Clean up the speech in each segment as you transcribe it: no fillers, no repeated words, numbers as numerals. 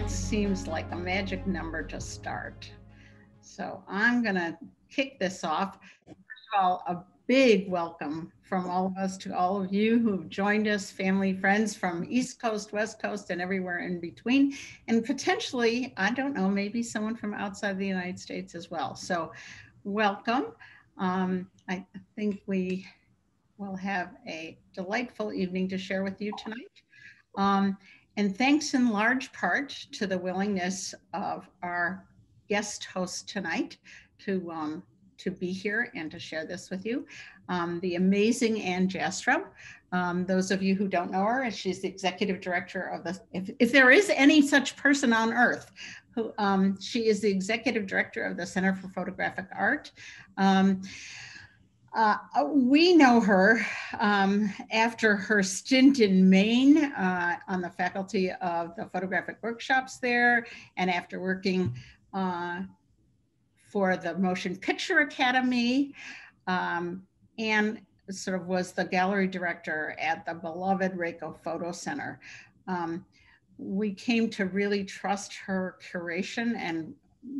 Seems like a magic number to start. So I'm going to kick this off. First of all, a big welcome from all of us to all of you who've joined us, family, friends from East Coast, West Coast, and everywhere in between, and potentially, I don't know, maybe someone from outside the United States as well. So welcome. I think we will have a delightful evening to share with you tonight. And thanks in large part to the willingness of our guest host tonight to be here and to share this with you. The amazing Ann Jastrab. Those of you who don't know her, she's the executive director of the, if there is any such person on earth, who she is the executive director of the Center for Photographic Art. We know her after her stint in Maine on the faculty of the photographic workshops there, and after working for the Motion Picture Academy, and sort of was the gallery director at the beloved Reiko Photo Center. We came to really trust her curation and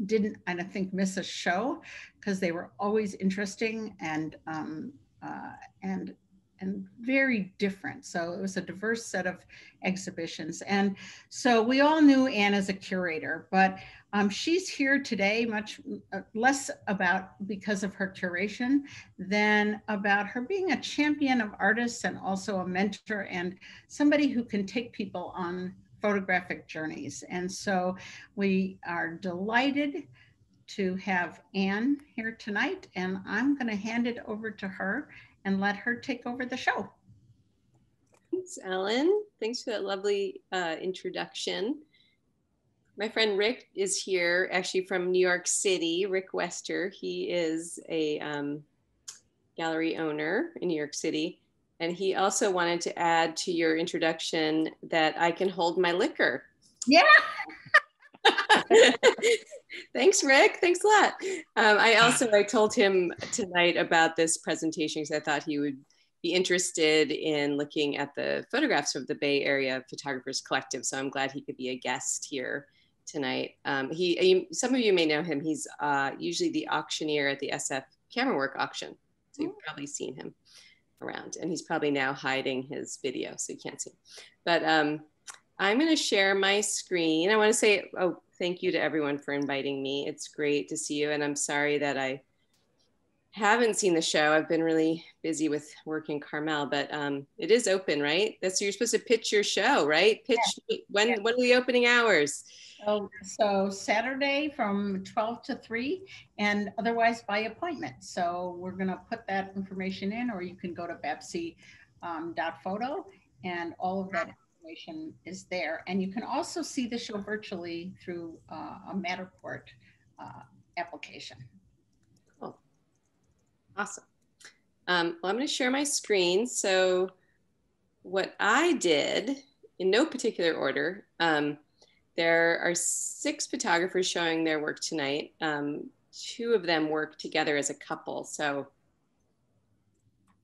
didn't, I don't think, miss a show because they were always interesting and very different. So it was a diverse set of exhibitions. And so we all knew Ann as a curator, but she's here today much less about because of her curation than about her being a champion of artists and also a mentor and somebody who can take people on photographic journeys. And so we are delighted to have Ann here tonight, and I'm going to hand it over to her and let her take over the show. Thanks, Ellen. Thanks for that lovely introduction. My friend Rick is here, actually from New York City, Rick Wester. He is a gallery owner in New York City. And he also wanted to add to your introduction that I can hold my liquor. Yeah. Thanks, Rick. Thanks a lot. I told him tonight about this presentation because I thought he would be interested in looking at the photographs of the Bay Area Photographers Collective. So I'm glad he could be a guest here tonight. Some of you may know him. He's usually the auctioneer at the SF Camera Work auction. So you've probably seen him around, and he's probably now hiding his video so you can't see. But I'm going to share my screen. I want to say, thank you to everyone for inviting me. It's great to see you, and I'm sorry that I haven't seen the show. I've been really busy with work in Carmel, but it is open, right? You're supposed to pitch your show, right? When are the opening hours? So Saturday from 12 to 3 and otherwise by appointment. So we're going to put that information in, or you can go to BAPC.photo and all of that information is there. And you can also see the show virtually through a Matterport application. Oh, awesome. Well, I'm going to share my screen. So what I did in no particular order, there are 6 photographers showing their work tonight. 2 of them work together as a couple. So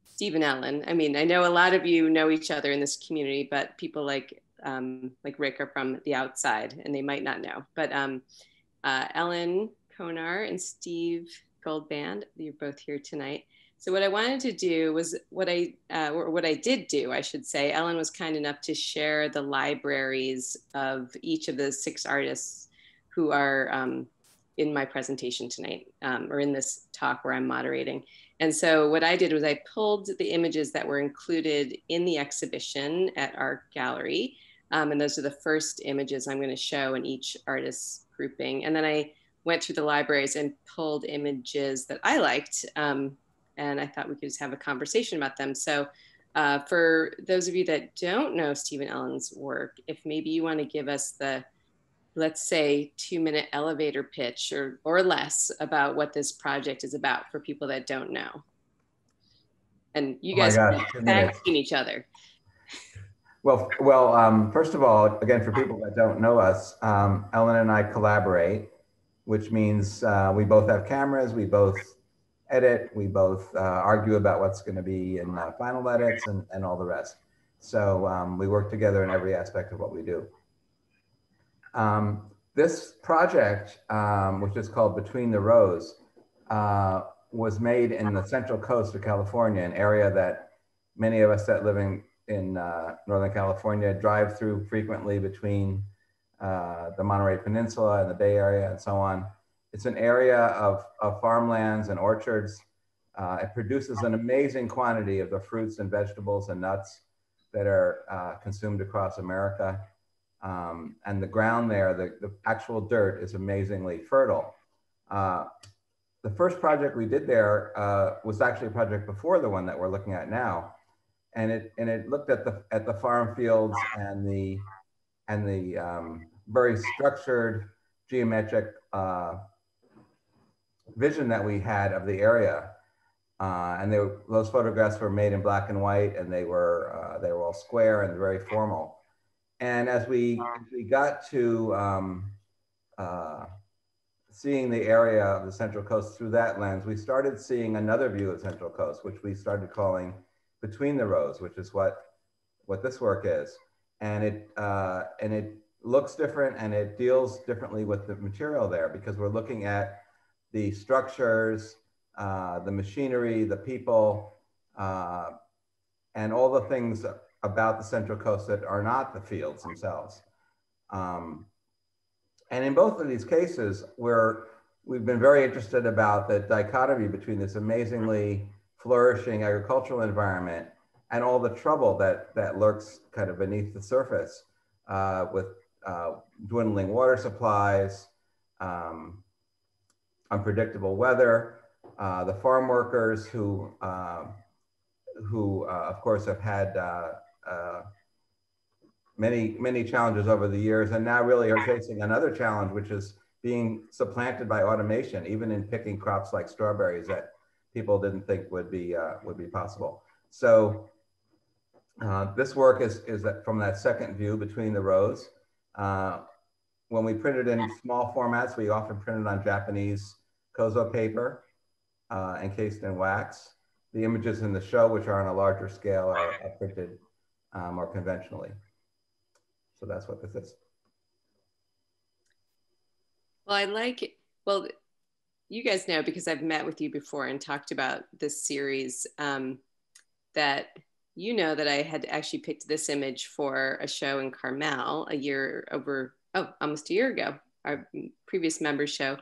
Steve and Ellen, I mean, I know a lot of you know each other in this community, but people like Rick are from the outside and they might not know. But Ellen Konar and Steve Goldband, you're both here tonight. So what I wanted to do was what I did do, I should say. Ellen was kind enough to share the libraries of each of the 6 artists who are in my presentation tonight, or in this talk where I'm moderating. And so what I did was I pulled the images that were included in the exhibition at our gallery. And those are the first images I'm going to show in each artist's grouping. And then I went through the libraries and pulled images that I liked. And I thought we could just have a conversation about them. So for those of you that don't know Steve and Ellen's work, if maybe you want to give us the, let's say, 2-minute elevator pitch or less about what this project is about for people that don't know. And you guys are tagging each other. First of all, again, for people that don't know us, Ellen and I collaborate, which means we both have cameras, we both edit, we both argue about what's going to be in final edits and all the rest. So we work together in every aspect of what we do. This project, which is called Between the Rows, was made in the Central Coast of California, an area that many of us that living in Northern California drive through frequently between the Monterey Peninsula and the Bay Area and so on. It's an area of farmlands and orchards. It produces an amazing quantity of the fruits and vegetables and nuts that are consumed across America. And the ground there, the actual dirt is amazingly fertile. The first project we did there was actually a project before the one that we're looking at now. And it looked at the farm fields and the very structured geometric vision that we had of the area. And those photographs were made in black and white, and they were all square and very formal. And as we got to seeing the area of the Central Coast through that lens, we started seeing another view of Central Coast, which we started calling Between the Rows, which is what this work is. And it looks different, and it deals differently with the material there, because we're looking at the structures, the machinery, the people, and all the things about the Central Coast that are not the fields themselves. And in both of these cases, we've been very interested about the dichotomy between this amazingly flourishing agricultural environment and all the trouble that lurks kind of beneath the surface with dwindling water supplies, unpredictable weather, the farm workers who of course have had many challenges over the years, and now really are facing another challenge, which is being supplanted by automation, even in picking crops like strawberries that people didn't think would be possible. So this work is from that second view, Between the Rows. When we printed in small formats, we often printed on Japanese kozo paper encased in wax. The images in the show, which are on a larger scale, are printed more conventionally. So that's what this is. Well, you guys know, because I've met with you before and talked about this series, that you know that I had actually picked this image for a show in Carmel almost a year ago, our previous member show.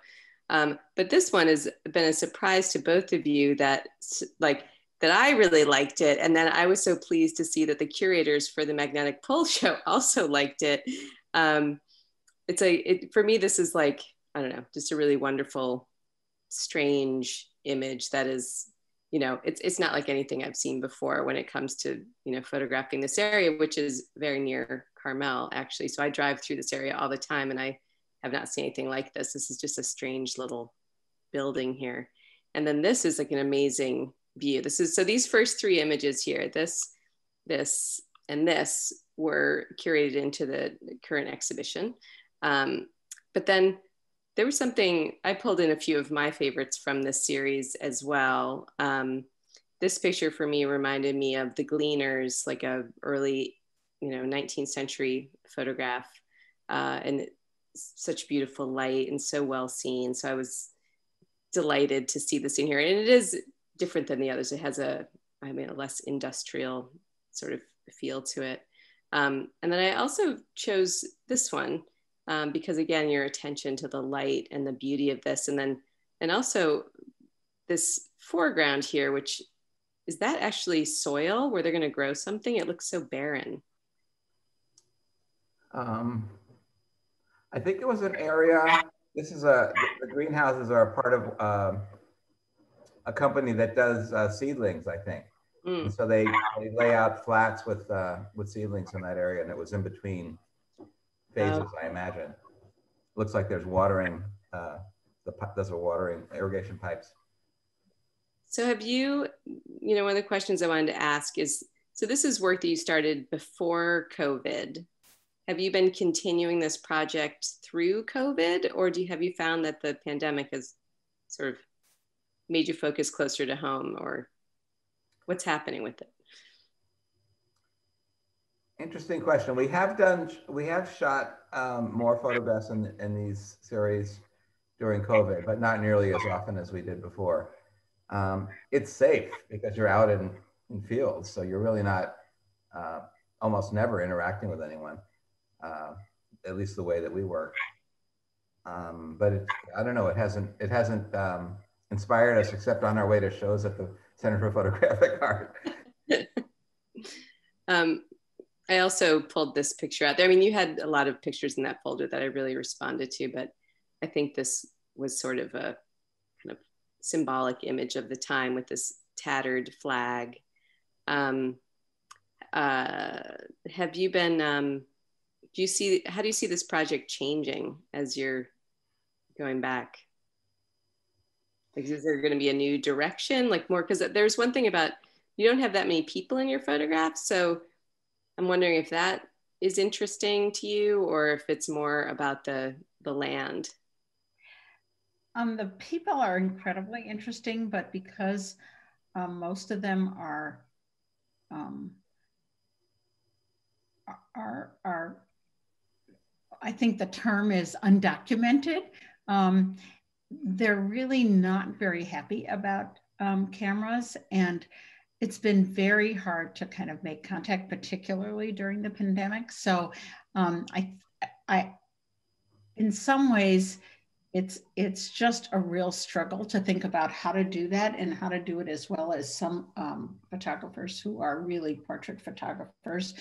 But this one has been a surprise to both of you that I really liked it. And then I was so pleased to see that the curators for the Magnetic Pole show also liked it. For me, this is like, I don't know, just a really wonderful, strange image that is, it's not like anything I've seen before when it comes to, photographing this area, which is very near Carmel, actually. So I drive through this area all the time, and I have not seen anything like this. This is just a strange little building here. And then this is like an amazing view. So these first three images here, this, and this, were curated into the current exhibition. But then there was something, I pulled in a few of my favorites from this series as well. This picture for me reminded me of the Gleaners, like a early, 19th century photograph, and such beautiful light and so well seen. So I was delighted to see this in here. And it is different than the others. It has a less industrial sort of feel to it. And then I also chose this one because, again, your attention to the light and the beauty of this. And also this foreground here, which is that actually soil where they're going to grow something? It looks so barren. I think it was an area. The greenhouses are a part of a company that does seedlings, I think. And so they lay out flats with seedlings in that area, and it was in between phases, I imagine. Looks like there's watering, those are watering irrigation pipes. So have you, one of the questions I wanted to ask is, So this is work that you started before COVID. Have you been continuing this project through COVID, or have you found that the pandemic has sort of made you focus closer to home, or what's happening with it? Interesting question. We have shot more photographs in these series during COVID, but not nearly as often as we did before. It's safe because you're out in fields, so you're really not almost never interacting with anyone, at least the way that we work. But I don't know. It hasn't inspired us except on our way to shows at the Center for Photographic Art. I also pulled this picture out there. I mean, you had a lot of pictures in that folder that I really responded to, but I think this was sort of a kind of symbolic image of the time with this tattered flag. Have you been, how do you see this project changing as you're going back? Like, is there going to be a new direction, like more, because there's one thing about, you don't have that many people in your photographs. So I'm wondering if that is interesting to you, or if it's more about the land. The people are incredibly interesting, but because most of them are I think the term is undocumented. They're really not very happy about cameras, and it's been very hard to kind of make contact, particularly during the pandemic. So in some ways, it's just a real struggle to think about how to do that and how to do it as well as some photographers who are really portrait photographers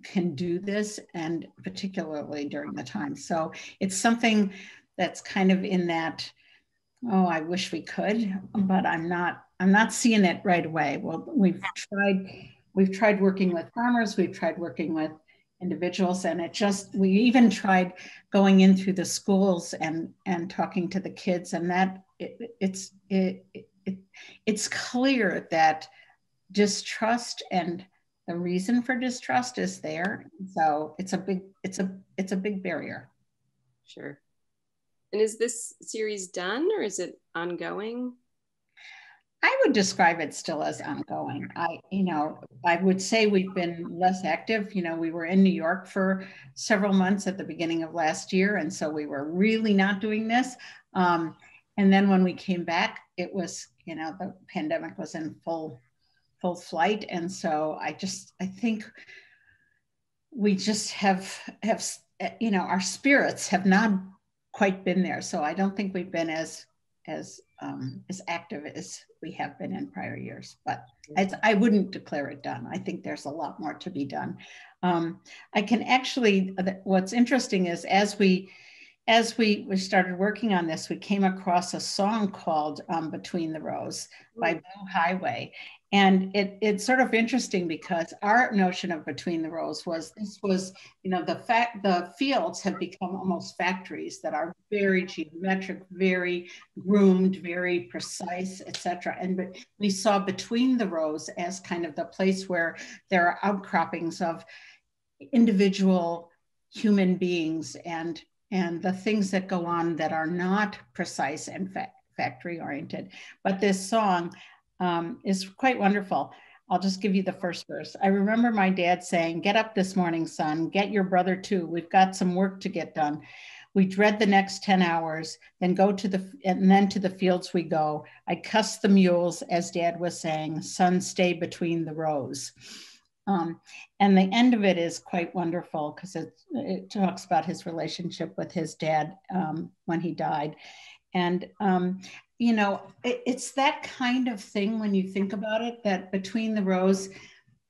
can do this, and particularly during the time. So it's something that's kind of in that, oh, I wish we could, but I'm not seeing it right away. Well, we've tried working with farmers, we've tried working with individuals, and we even tried going in through the schools and talking to the kids, and that it's clear that distrust and the reason for distrust is there. So it's a big barrier. Sure. And is this series done, or is it ongoing? I would describe it still as ongoing. I would say we've been less active. We were in New York for several months at the beginning of last year, and so we were really not doing this. And then when we came back, it was, the pandemic was in full flight, and so I think we just have our spirits have not quite been there. So I don't think we've been as active as we have been in prior years, but I wouldn't declare it done. I think there's a lot more to be done. I can actually, what's interesting is as we started working on this, we came across a song called Between the Rows by Blue Highway. And it's sort of interesting because our notion of Between the Rows was the fields have become almost factories that are very geometric, very groomed, very precise, etc. And we saw Between the Rows as kind of the place where there are outcroppings of individual human beings and the things that go on that are not precise and factory oriented. But this song is quite wonderful. I'll just give you the first verse. I remember my dad saying, "Get up this morning, son, get your brother too. We've got some work to get done. We dread the next 10 hours, then to the fields we go. I cuss the mules," as Dad was saying, "son, stay between the rows." And the end of it is quite wonderful because it talks about his relationship with his dad when he died. And, it's that kind of thing when you think about it, that Between the Rows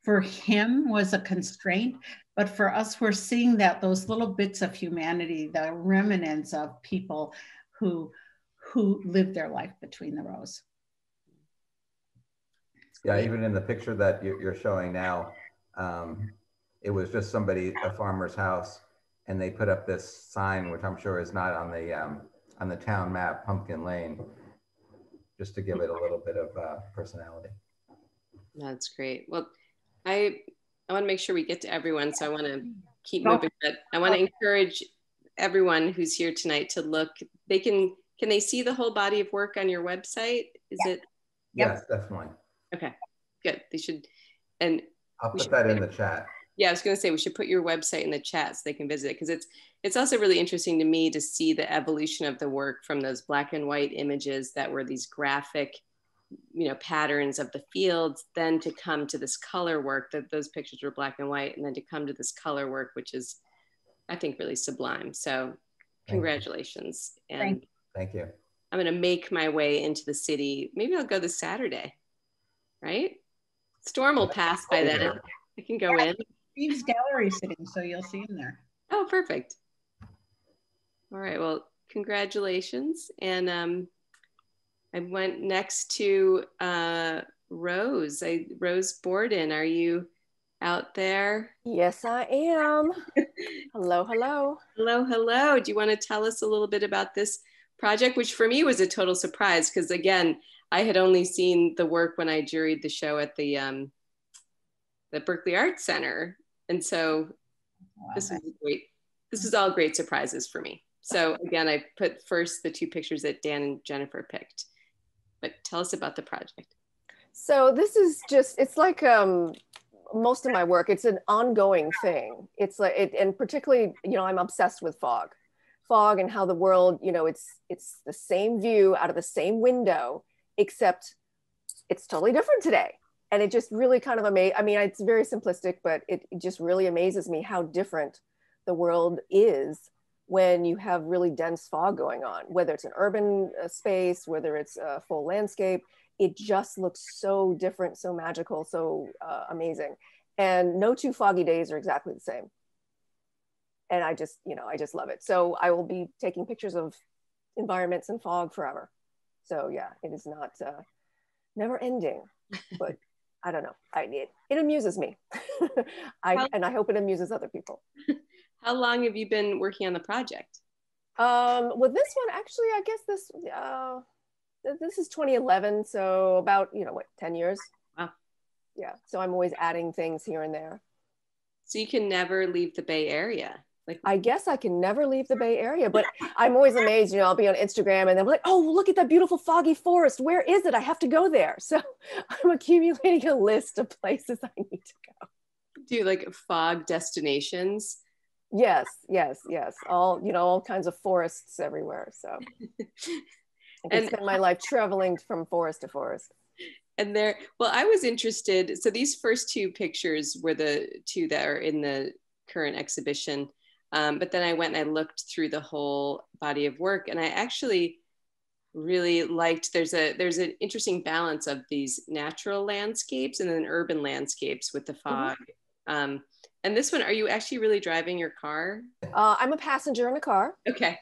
for him was a constraint, but for us, we're seeing that those little bits of humanity, the remnants of people who live their life between the rows. Yeah, even in the picture that you're showing now, it was just a farmer's house, and they put up this sign, which I'm sure is not on the town map, Pumpkin Lane, just to give it a little bit of personality. That's great. Well, I want to make sure we get to everyone, so I want to keep Go. moving, but I want to encourage everyone who's here tonight to look. They can they see the whole body of work on your website? Is it? Yes, definitely. Okay, good. They should, and I'll put that in the chat. Yeah, I was going to say we should put your website in the chat so they can visit it, because it's also really interesting to me to see the evolution of the work from those black and white images that were these graphic, you know, patterns of the fields, then to come to this color work, that those pictures were black and white, and then to come to this color work, which is, I think, really sublime. So congratulations. And thank you. I'm going to make my way into the city. Maybe I'll go this Saturday, right? Storm will pass by then. I can go in. Steve's gallery sitting, so you'll see him there. Oh, perfect. All right, well, congratulations. And I went next to Rose. Rose Borden, are you out there? Yes, I am. Hello, hello. Hello, hello. Do you want to tell us a little bit about this project, which for me was a total surprise, because again, I had only seen the work when I juried the show at the Berkeley Arts Center. And so this is great. This is all great surprises for me. So again, I put first the two pictures that Dan and Jennifer picked, but tell us about the project. So this is just, it's like most of my work, it's an ongoing thing. It's like, and particularly, you know, I'm obsessed with fog and how the world, you know, it's the same view out of the same window, except it's totally different today. And it just really kind of amazes, I mean, it's very simplistic, but it just really amazes me how different the world is when you have really dense fog going on, whether it's an urban space, whether it's a full landscape. It just looks so different, so magical, so amazing. And no two foggy days are exactly the same. And I just, you know, I just love it. So I will be taking pictures of environments in fog forever. So yeah, it is not never ending, but I don't know. It amuses me. And I hope it amuses other people. How long have you been working on the project? With this one, actually, I guess this is 2011. So about, you know, what, 10 years? Wow. Yeah. So I'm always adding things here and there. So you can never leave the Bay Area. Like, I guess I can never leave the Bay Area, but I'm always amazed, you know, I'll be on Instagram and they're like, oh, look at that beautiful foggy forest. Where is it? I have to go there. So I'm accumulating a list of places I need to go. Do you like fog destinations? Yes. All, you know, all kinds of forests everywhere. So I can spend my life traveling from forest to forest. And there, well, I was interested. So these first two pictures were the two that are in the current exhibition. But then I went and I looked through the whole body of work, and I actually really liked, there's an interesting balance of these natural landscapes and then urban landscapes with the fog. Mm-hmm. And this one, are you actually really driving your car? I'm a passenger in a car. Okay.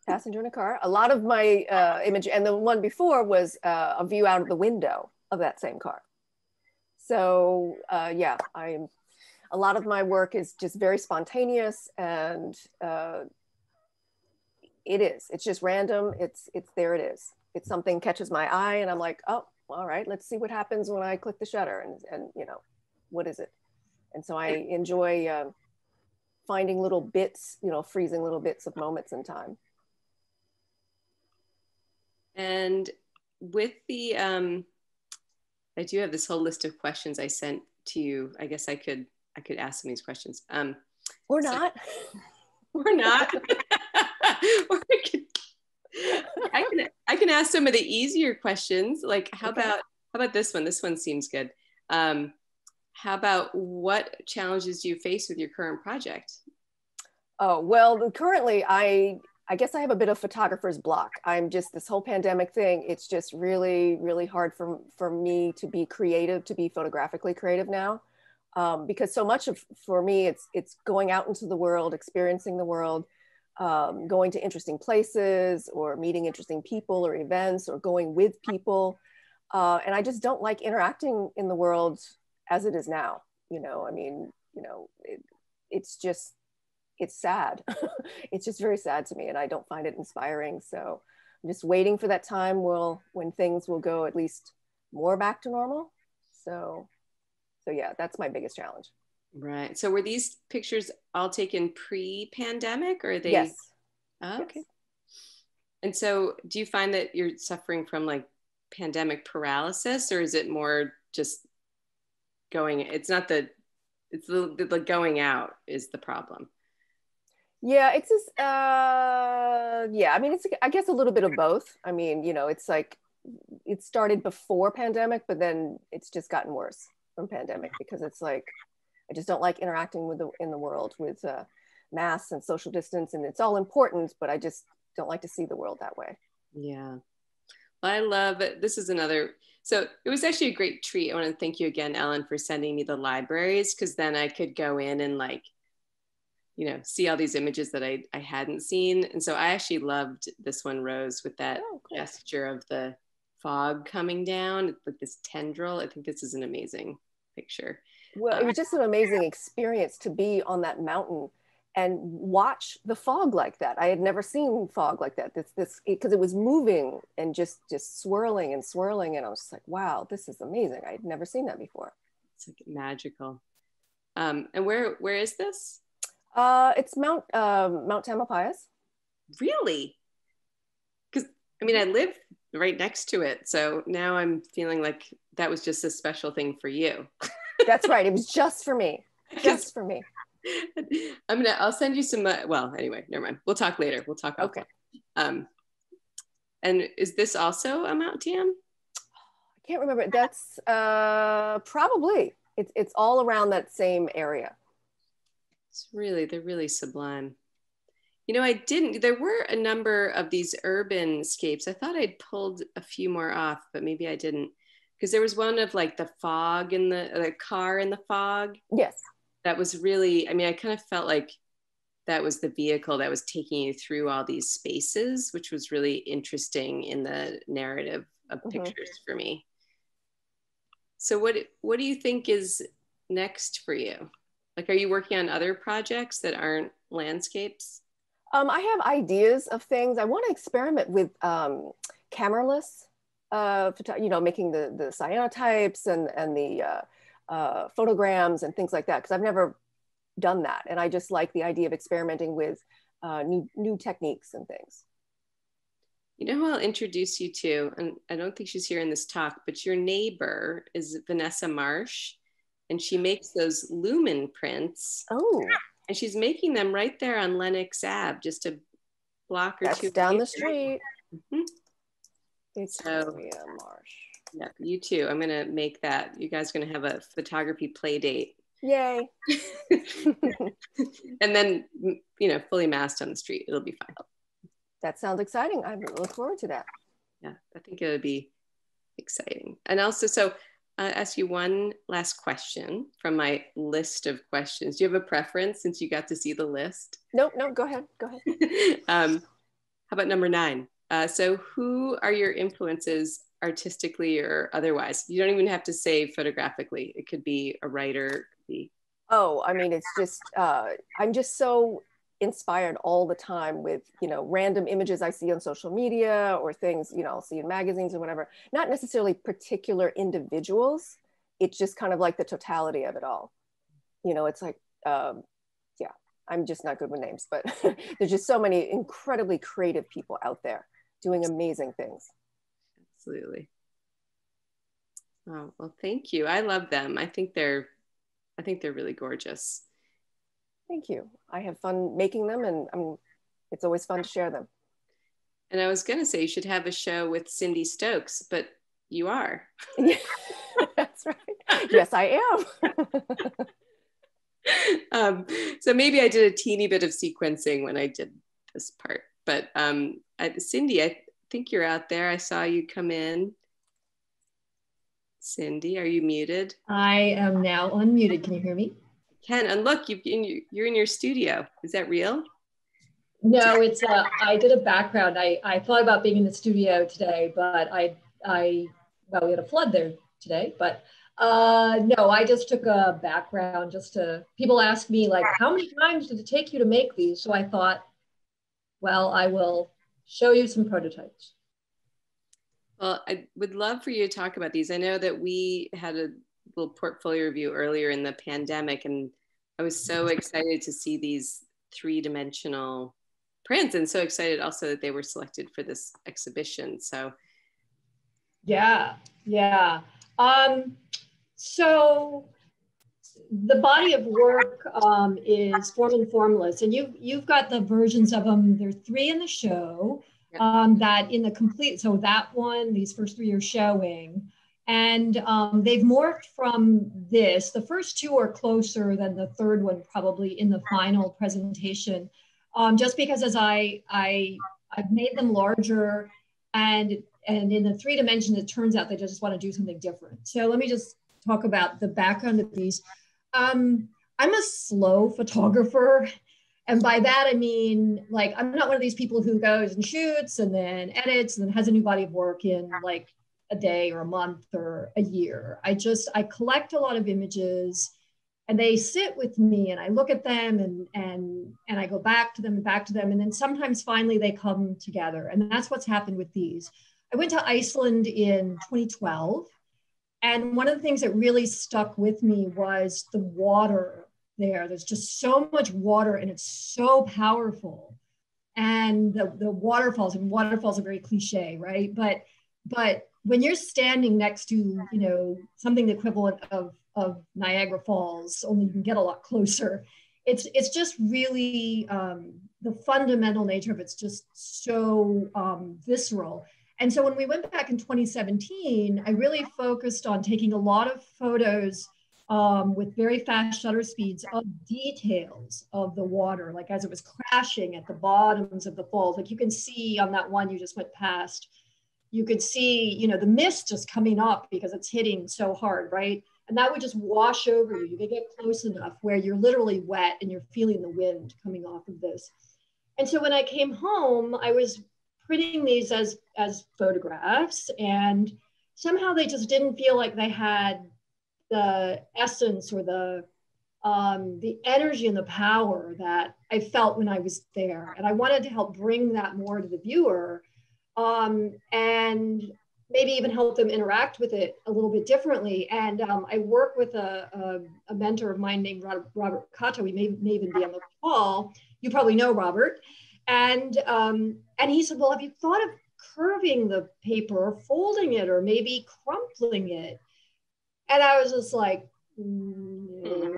Passenger in a car. A lot of my image, and the one before was a view out of the window of that same car. So yeah, a lot of my work is just very spontaneous, and it's just random. It's there it is. It's something catches my eye and I'm like, oh, all right, let's see what happens when I click the shutter, and you know, what is it? And so I enjoy finding little bits, you know, freezing little bits of moments in time. And with the, I do have this whole list of questions I sent to you. I guess I could ask some of these questions. Or not. Or not. Or I can ask some of the easier questions. Like, how about this one? This one seems good. How about, what challenges do you face with your current project? Oh, well, currently I guess I have a bit of photographer's block. I'm just, this whole pandemic thing, it's just really, really hard for me to be creative, to be photographically creative now. Because so much for me, it's going out into the world, experiencing the world, going to interesting places or meeting interesting people or events or going with people. And I just don't like interacting in the world as it is now. You know, I mean, you know, it's sad. It's just very sad to me, and I don't find it inspiring. So I'm just waiting for that time when things will go at least more back to normal. So So yeah, that's my biggest challenge. Right. So were these pictures all taken pre-pandemic, or are they? Yes. Oh, okay. Yes. And so do you find that you're suffering from like pandemic paralysis, or is it more just going, it's not the, it's the going out is the problem? Yeah, it's just, yeah, I mean, it's, I guess, a little bit of both. I mean, you know, it's like, it started before pandemic, but then it's just gotten worse from pandemic, because it's like, I just don't like interacting with in the world with masks and social distance, and it's all important, but I just don't like to see the world that way. Yeah. Well, I love it. This is another, so it was actually a great treat. I want to thank you again, Ellen, for sending me the libraries, because then I could go in and like, you know, see all these images that I hadn't seen. And so I actually loved this one, Rose, with that gesture of the fog coming down, like this tendril. I think this is an amazing picture. Well, it was just an amazing experience to be on that mountain and watch the fog like that. I had never seen fog like that. Because it was moving and just swirling and swirling, and I was just like, wow, this is amazing. I had never seen that before. It's like magical. And where is this? It's Mount Tamalpais. Really? Because I mean, I live right next to it, so now I'm feeling like that was just a special thing for you. That's right. It was just for me. Just for me. I'll send you some. Well, anyway, never mind. We'll talk later. We'll talk. Okay. And is this also a Mount Tam? I can't remember. That's probably. It's all around that same area. They're really sublime. You know, there were a number of these urban scapes. I thought I'd pulled a few more off, but maybe I didn't. Because there was one of like the fog in the car in the fog. Yes. That was really, I mean, I kind of felt like that was the vehicle that was taking you through all these spaces, which was really interesting in the narrative of pictures for me. So what do you think is next for you? Like, are you working on other projects that aren't landscapes? I have ideas of things. I want to experiment with cameraless, you know, making the cyanotypes and the photograms and things like that, because I've never done that, and I just like the idea of experimenting with new techniques and things. You know who I'll introduce you to, and I don't think she's here in this talk, but your neighbor is Vanessa Marsh, and she makes those lumen prints. Oh. And she's making them right there on Lenox Ave, just a block or two. That's down the street. Mm-hmm. It's Victoria Marsh. Yeah, you too. I'm gonna make that. You guys are gonna have a photography play date. Yay. And then, you know, fully masked on the street. It'll be fine. That sounds exciting. I look forward to that. Yeah, I think it would be exciting. And also, so I'll ask you one last question from my list of questions. Do you have a preference since you got to see the list? No, go ahead. How about number 9? So who are your influences artistically or otherwise? You don't even have to say photographically. It could be a writer. It could be... Oh, I mean, it's just, I'm just so inspired all the time with, you know, random images I see on social media or things, you know, I'll see in magazines or whatever, not necessarily particular individuals. It's just kind of like the totality of it all. You know, it's like, yeah, I'm just not good with names, but there's just so many incredibly creative people out there doing amazing things. Absolutely. Oh, well, thank you. I love them. I think they're really gorgeous. Thank you. I have fun making them, and it's always fun to share them. And I was going to say you should have a show with Cindy Stokes, but you are. That's right. Yes, I am. So maybe I did a teeny bit of sequencing when I did this part. But Cindy, I think you're out there. I saw you come in. Cindy, are you muted? I am now unmuted. Can you hear me? Ken, and look, you're in your studio. Is that real? No, it's I did a background. I thought about being in the studio today, but well, we had a flood there today, but no, I just took a background just to, people ask me like, how many times did it take you to make these? So I thought, well, I will show you some prototypes. Well, I would love for you to talk about these. I know that we had a little portfolio review earlier in the pandemic, and I was so excited to see these 3-dimensional prints, and so excited also that they were selected for this exhibition. So yeah. So the body of work is Form and Formless, and you've got the versions of them. There are 3 in the show. That in the complete, so that one, these first 3 are showing, and they've morphed from this. The first 2 are closer than the 3rd one, probably in the final presentation, just because as I've made them larger, and in the 3 dimensions, it turns out they just want to do something different. So let me just talk about the background of these. I'm a slow photographer. And by that, I mean, like, I'm not one of these people who goes and shoots and then edits and then has a new body of work in like a day or a month or a year. I collect a lot of images and they sit with me and I look at them and I go back to them and back to them. And then sometimes finally they come together. And that's what's happened with these. I went to Iceland in 2012. And one of the things that really stuck with me was the water there. There's just so much water and it's so powerful. And the waterfalls, and waterfalls are very cliche, right? But when you're standing next to, you know, something the equivalent of Niagara Falls, only you can get a lot closer. It's just really, the fundamental nature of it's just so visceral. And so when we went back in 2017, I really focused on taking a lot of photos with very fast shutter speeds of details of the water, like as it was crashing at the bottoms of the falls. Like you can see on that one you just went past, you could see, you know, the mist just coming up because it's hitting so hard, right? And that would just wash over you. You could get close enough where you're literally wet and you're feeling the wind coming off of this. And so when I came home, I was printing these as photographs, and somehow they just didn't feel like they had the essence or the energy and the power that I felt when I was there. And I wanted to help bring that more to the viewer, and maybe even help them interact with it a little bit differently. And I work with a mentor of mine named Robert Cato. He may even be on the call. You probably know Robert. And he said, well, have you thought of curving the paper or folding it or maybe crumpling it? And I was just like, no.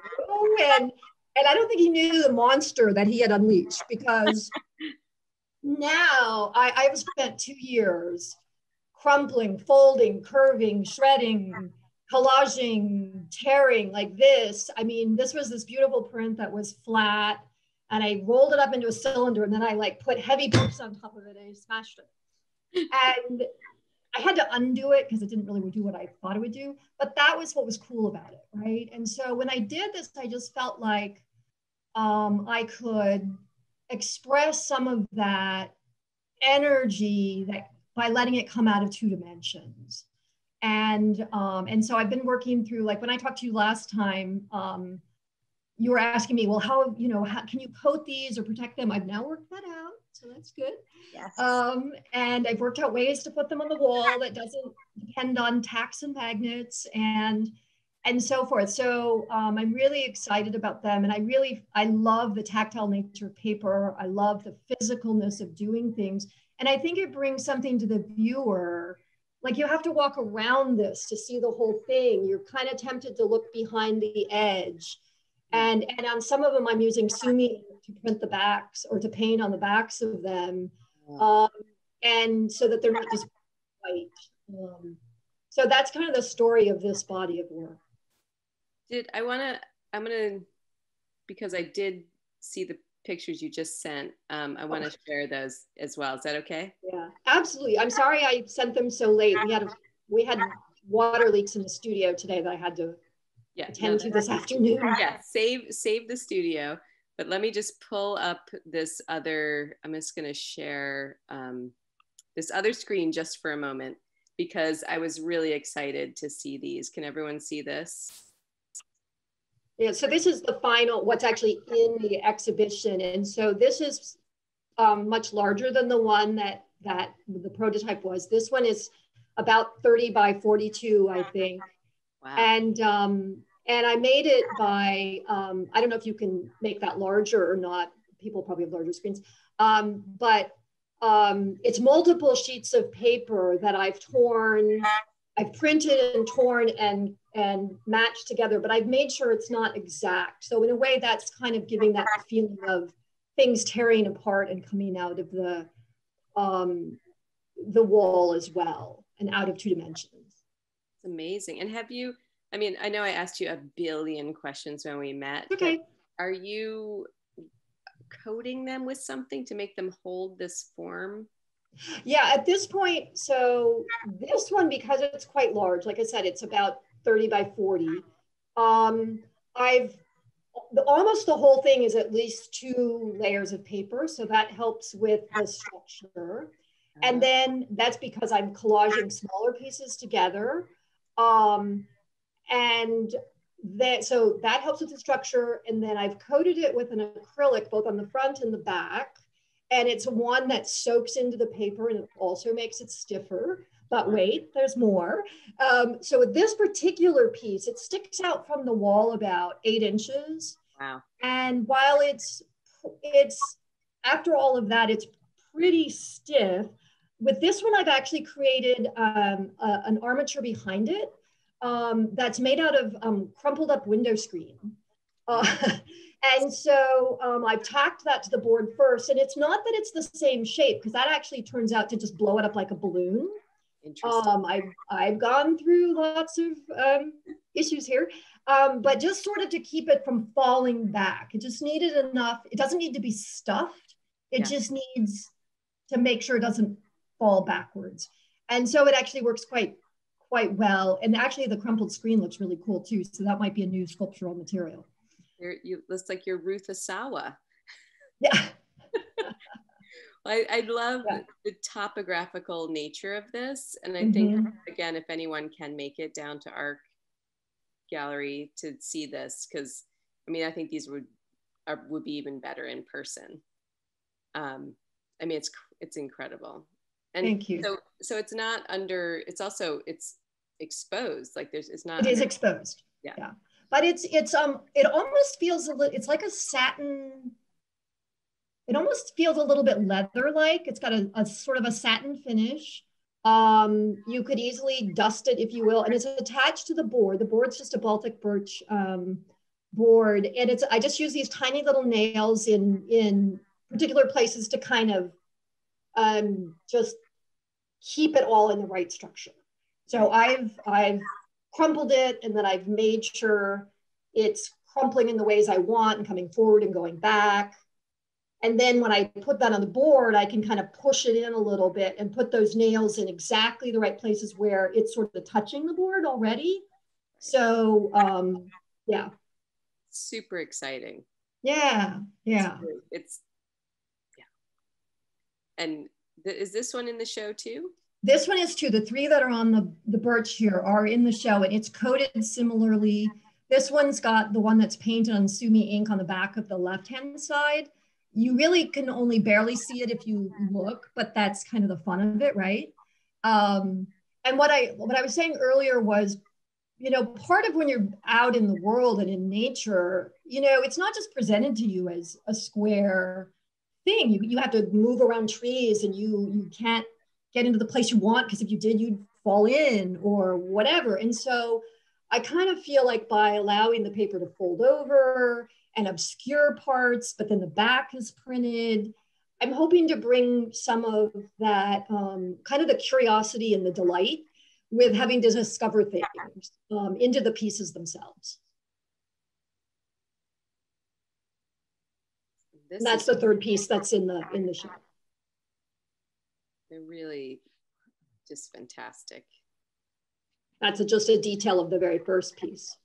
And I don't think he knew the monster that he had unleashed, because now I've spent 2 years crumpling, folding, curving, shredding, collaging, tearing like this. I mean, this was this beautiful print that was flat, and I rolled it up into a cylinder, and then I like put heavy books on top of it and I smashed it. And I had to undo it because it didn't really do what I thought it would do, but that was what was cool about it, right? And so when I did this, I just felt like I could express some of that energy that by letting it come out of 2 dimensions. And so I've been working through, like when I talked to you last time, you were asking me, well, how can you coat these or protect them? I've now worked that out, so that's good. Yes. And I've worked out ways to put them on the wall that doesn't depend on tacks and magnets and so forth. So I'm really excited about them. And I love the tactile nature of paper. I love the physicalness of doing things. And I think it brings something to the viewer. Like you have to walk around this to see the whole thing. You're kind of tempted to look behind the edge. And on some of them, I'm using sumi to print the backs or to paint on the backs of them. And so that they're not just white. So that's kind of the story of this body of work. Because I did see the pictures you just sent, I want to share those as well. Is that okay? Yeah, absolutely. I'm sorry I sent them so late. We had water leaks in the studio today that I had to attend to this afternoon. Yeah, save the studio. But let me just pull up this other, I'm just going to share this other screen just for a moment, because I was really excited to see these. Can everyone see this? Yeah, so this is the final, what's actually in the exhibition. And so this is much larger than the one that the prototype was. This one is about 30 by 42, I think. Wow. And I made it by, I don't know if you can make that larger or not. People probably have larger screens. But it's multiple sheets of paper that I've printed and torn and matched together, but I've made sure it's not exact. So in a way, that's kind of giving that feeling of things tearing apart and coming out of the wall as well, and out of 2 dimensions. It's amazing. And have you, I mean, I know I asked you a billion questions when we met. Okay. Are you coating them with something to make them hold this form? Yeah, at this point, so this one, because it's quite large, like I said, it's about 30 by 40. Almost the whole thing is at least 2 layers of paper, so that helps with the structure. And then that's because I'm collaging smaller pieces together. And so that helps with the structure. And then I've coated it with an acrylic, both on the front and the back. And it's one that soaks into the paper, and it also makes it stiffer. But wait, there's more. So with this particular piece, it sticks out from the wall about 8 inches. Wow. And while it's after all of that, it's pretty stiff. With this one, I've actually created an armature behind it that's made out of crumpled up window screen. And so I've tacked that to the board first. And it's not that it's the same shape, because that actually turns out to just blow it up like a balloon. I've gone through lots of issues here, but just sort of to keep it from falling back. It just needed enough. It doesn't need to be stuffed. It just needs to make sure it doesn't fall backwards. And so it actually works quite well. And actually the crumpled screen looks really cool too. So that might be a new sculptural material. You looks like you're Ruth Asawa. Yeah. I love the topographical nature of this. And I think, again, if anyone can make it down to our gallery to see this, because I mean, I think these would be even better in person. I mean, it's incredible. And thank you. So it's not under, it's exposed. Like it's not. It is exposed. Yeah. But it almost feels it's like a satin. It almost feels a little bit leather-like. It's got a sort of a satin finish. You could easily dust it, if you will, and it's attached to the board. The board's just a Baltic birch board, and I just use these tiny little nails in particular places to kind of just keep it all in the right structure. So I've crumpled it, and then I've made sure it's crumpling in the ways I want and coming forward and going back. And then when I put that on the board, I can kind of push it in a little bit and put those nails in exactly the right places where it's sort of touching the board already. So, yeah. Super exciting. Yeah. It's And is this one in the show too? This one is too. The 3 that are on the birch here are in the show, and it's coated similarly. This one's got the one that's painted on Sumi ink on the back of the left-hand side. You really can only barely see it if you look, but that's kind of the fun of it, right? And what I was saying earlier was, part of when you're out in the world and in nature, it's not just presented to you as a square thing. You have to move around trees, and you can't get into the place you want, because if you did, you'd fall in or whatever. And so I kind of feel like by allowing the paper to fold over and obscure parts, but then the back is printed, I'm hoping to bring some of that kind of the curiosity and the delight with having to discover things into the pieces themselves. And that's the 3rd piece that's in the show. They're really just fantastic. That's just a detail of the very first piece.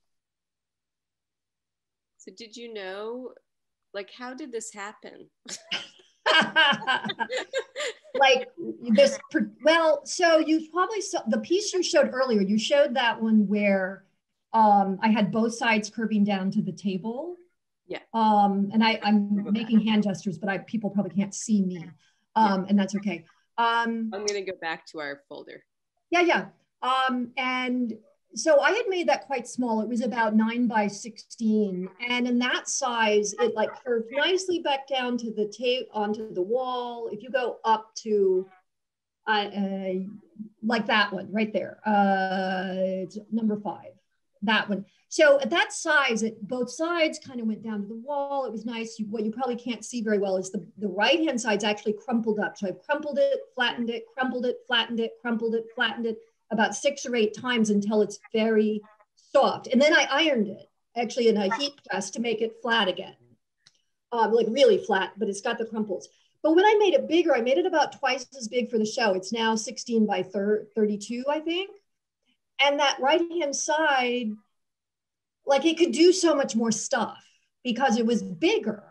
So did you know, like, how did this happen? Like this, well, so you probably saw the piece you showed earlier. You showed that one where I had both sides curving down to the table. Yeah. And I'm making hand gestures, but people probably can't see me. And that's okay. I'm going to go back to our folder. Yeah. And so I had made that quite small. It was about 9 by 16. And in that size, it like curved nicely back down to the tape onto the wall. If you go up to like that one right there, it's number 5, that one. So at that size, both sides kind of went down to the wall. It was nice. What you probably can't see very well is the right-hand side's actually crumpled up. So I've crumpled it, flattened it, crumpled it, flattened it, crumpled it, flattened it, about 6 or 8 times until it's very soft. And then I ironed it actually in a heat press to make it flat again, like really flat, but it's got the crumples. But when I made it bigger, I made it about twice as big for the show. It's now 16 by 32, I think. And that right-hand side, like it could do so much more stuff because it was bigger.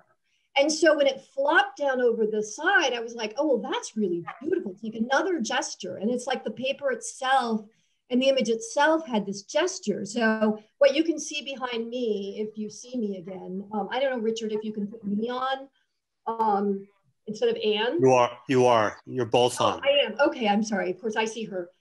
And so when it flopped down over the side, I was like, oh, well, that's really beautiful. It's like another gesture. And it's like the paper itself and the image itself had this gesture. So what you can see behind me, if you see me again, I don't know, Richard, if you can put me on instead of Anne. You are. You're both on. I am. Okay, I'm sorry. Of course, I see her.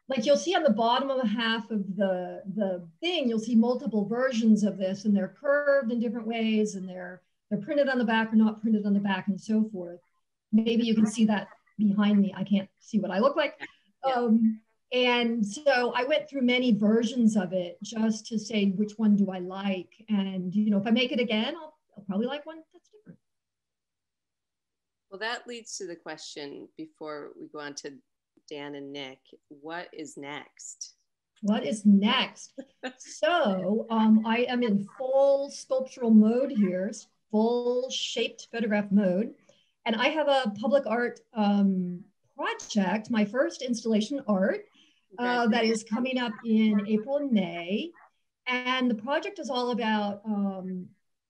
Like you'll see on the bottom of half of the thing, you'll see multiple versions of this, and they're curved in different ways, and they're printed on the back or not printed on the back, and so forth. Maybe you can see that behind me. I can't see what I look like. Yeah. And so I went through many versions of it just to say which one do I like, and you know, if I make it again, I'll probably like one that's different. Well, that leads to the question before we go on to Dan and Nick. What is next? What is next? So I am in full sculptural mode here, full shaped photograph mode. And I have a public art project, my first installation art, that is coming up in April and May. And the project is all about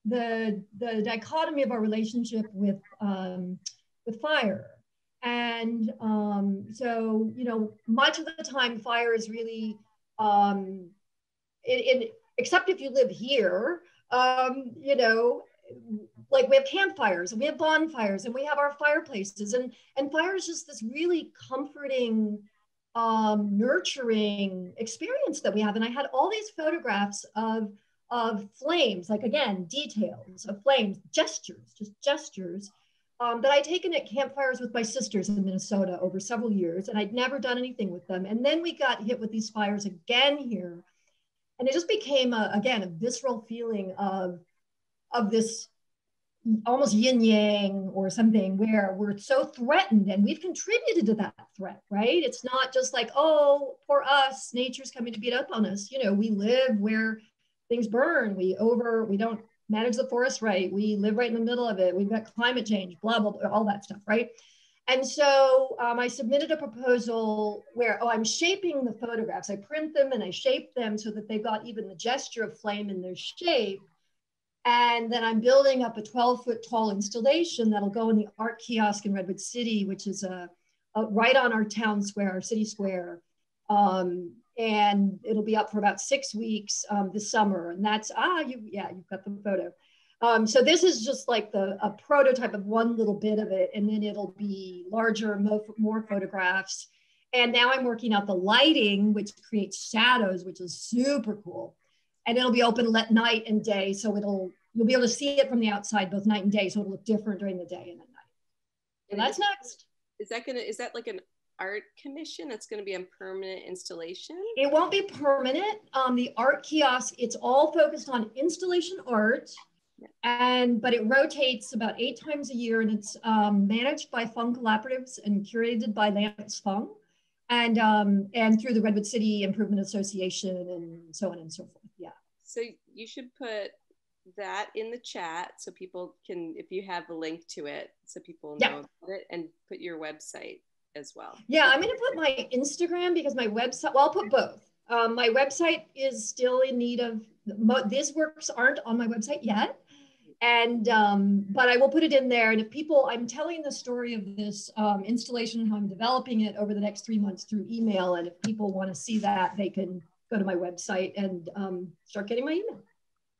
the dichotomy of our relationship with fire. And so, you know, much of the time fire is really, except if you live here, you know, like we have campfires and we have bonfires and we have our fireplaces, and fire is just this really comforting, nurturing experience that we have. And I had all these photographs of flames, like again, details of flames, gestures, just gestures, that I'd taken at campfires with my sisters in Minnesota over several years, and I'd never done anything with them. And then we got hit with these fires again here. And it just became, again, a visceral feeling of this almost yin yang or something, where we're so threatened and we've contributed to that threat, right? It's not just like, oh, poor us, nature's coming to beat up on us. You know, we live where things burn, we don't manage the forest right, we live right in the middle of it, we've got climate change, blah, blah, blah, all that stuff, right? And so I submitted a proposal where, I'm shaping the photographs. I print them and I shape them so that they've got even the gesture of flame in their shape. And then I'm building up a 12-foot tall installation that'll go in the art kiosk in Redwood City, which is right on our town square, our city square. And it'll be up for about 6 weeks this summer. And that's, you've got the photo. So this is just like a prototype of one little bit of it. And then it'll be larger, more photographs. And now I'm working out the lighting, which creates shadows, which is super cool. And it'll be open night and day. So you'll be able to see it from the outside, both night and day. So it'll look different during the day and at night. And that's next. Is that like an art commission that's going to be a permanent installation? It won't be permanent. The art kiosk, it's all focused on installation art. Yeah. But it rotates about 8 times a year, and it's managed by Fung Collaboratives and curated by Lance Fung, and through the Redwood City Improvement Association and so on and so forth. Yeah. So you should put that in the chat so people can, if you have the link to it, so people know about it, and put your website as well. Yeah, I'm going to put my Instagram, because my website, well, I'll put both. My website is still in need of, these works aren't on my website yet. And, but I will put it in there. And if people, I'm telling the story of this installation, how I'm developing it over the next 3 months through email. And if people want to see that, they can go to my website and start getting my email.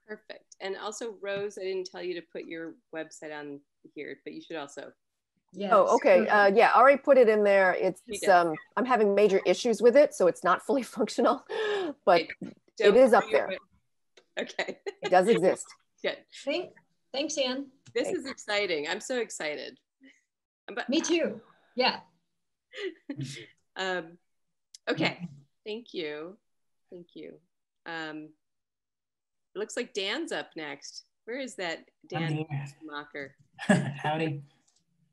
Perfect. And also, Rose, I didn't tell you to put your website on here, but you should also Yes. Oh, okay. Yeah, I already put it in there. It's You did. I'm having major issues with it, so it's not fully functional, but Don't it is up worry there. about- Okay. It does exist. Good. Thanks, Anne. This is exciting. I'm so excited. But, Me too. Yeah. okay. Thank you. Thank you. It looks like Dan's up next. Where is that Dan Fenstermacher? Howdy.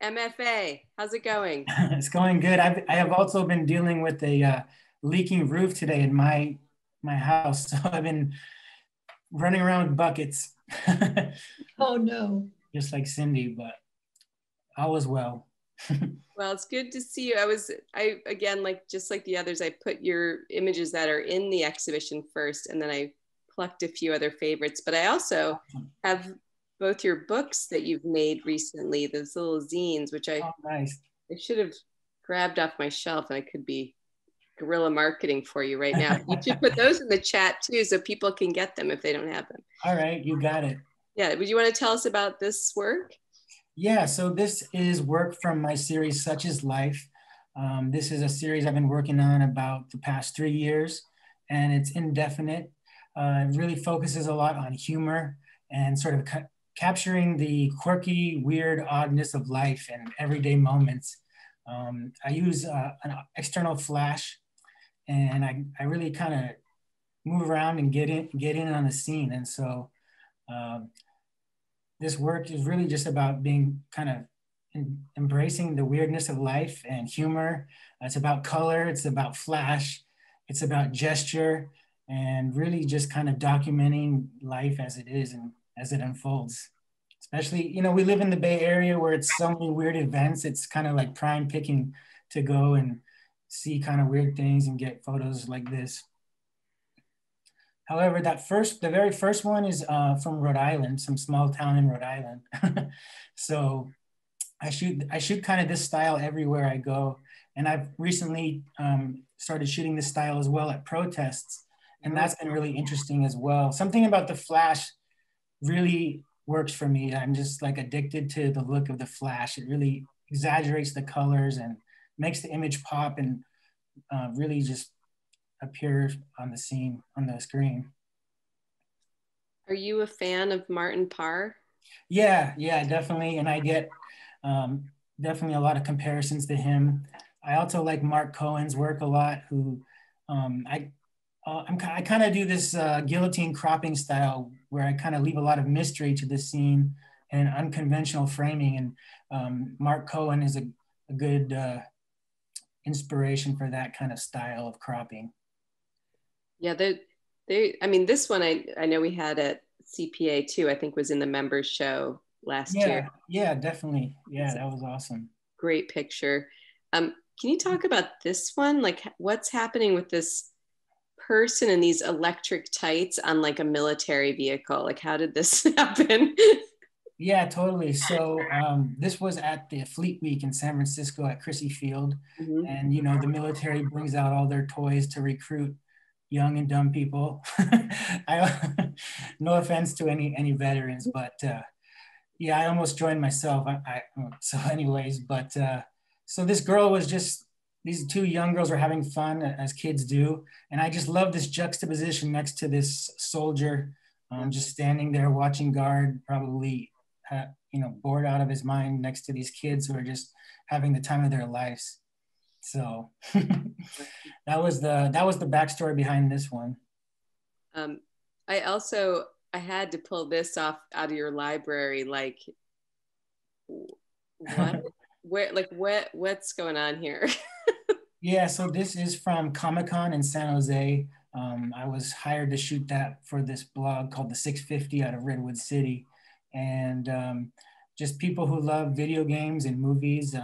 MFA, how's it going? It's going good. I have also been dealing with a leaking roof today in my house. So I've been running around with buckets. Oh no. Just like Cindy, but all is well. Well, it's good to see you. I again, just like the others, I put your images that are in the exhibition first, and then I plucked a few other favorites. But I also have both your books that you've made recently, those little zines, which I should have grabbed off my shelf, and I could be guerrilla marketing for you right now. You should put those in the chat too, so people can get them if they don't have them. All right, you got it. Yeah, would you want to tell us about this work? Yeah, so this is work from my series, Such is Life. This is a series I've been working on about the past 3 years, and it's indefinite. It really focuses a lot on humor and sort of capturing the quirky, weird oddness of life and everyday moments. I use an external flash, and I really kind of move around and get in on the scene. And so this work is really just about being kind of embracing the weirdness of life and humor. It's about color, it's about flash, it's about gesture, and really just kind of documenting life as it is and as it unfolds. Especially, you know, we live in the Bay Area where it's so many weird events. It's kind of like prime picking to go and see kind of weird things and get photos like this. However, the very first one is from Rhode Island, some small town in Rhode Island. So I shoot kind of this style everywhere I go. And I've recently started shooting this style as well at protests. And that's been really interesting as well. Something about the flash really works for me. I'm just like addicted to the look of the flash. It really exaggerates the colors and makes the image pop and really just appear on the scene, on the screen. Are you a fan of Martin Parr? Yeah, definitely. And I get definitely a lot of comparisons to him. I also like Mark Cohen's work a lot, who I kind of do this guillotine cropping style where I kind of leave a lot of mystery to the scene and unconventional framing. And Mark Cohen is a good inspiration for that kind of style of cropping. Yeah, I mean, this one I know we had at CPA too, I think was in the members show last year. Yeah, definitely. Yeah, that was awesome. Great picture. Can you talk about this one? Like what's happening with this person in these electric tights on like a military vehicle? Like how did this happen? Yeah, totally. So this was at the Fleet Week in San Francisco at Crissy Field. Mm-hmm. And, you know, the military brings out all their toys to recruit young and dumb people. No offense to any veterans, but yeah, I almost joined myself. So anyways, but so this girl was just, these two young girls were having fun as kids do. And I just love this juxtaposition next to this soldier just standing there watching guard, probably, you know, bored out of his mind next to these kids who are just having the time of their lives. So that was the backstory behind this one. I had to pull this off out of your library. Like, what's going on here? Yeah, so this is from Comic-Con in San Jose. I was hired to shoot that for this blog called The 650 out of Redwood City. And just people who love video games and movies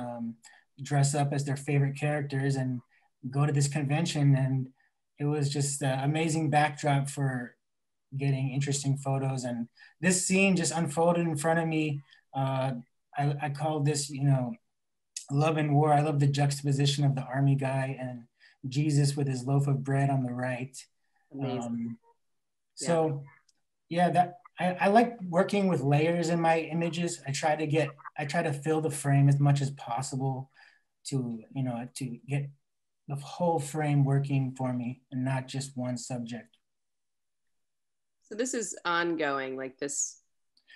dress up as their favorite characters and go to this convention. And it was just an amazing backdrop for getting interesting photos. And this scene just unfolded in front of me. I call this, you know, love and war. I love the juxtaposition of the army guy and Jesus with his loaf of bread on the right. So yeah, I like working with layers in my images. I try to fill the frame as much as possible to, to get the whole frame working for me and not just one subject. So this is ongoing, like this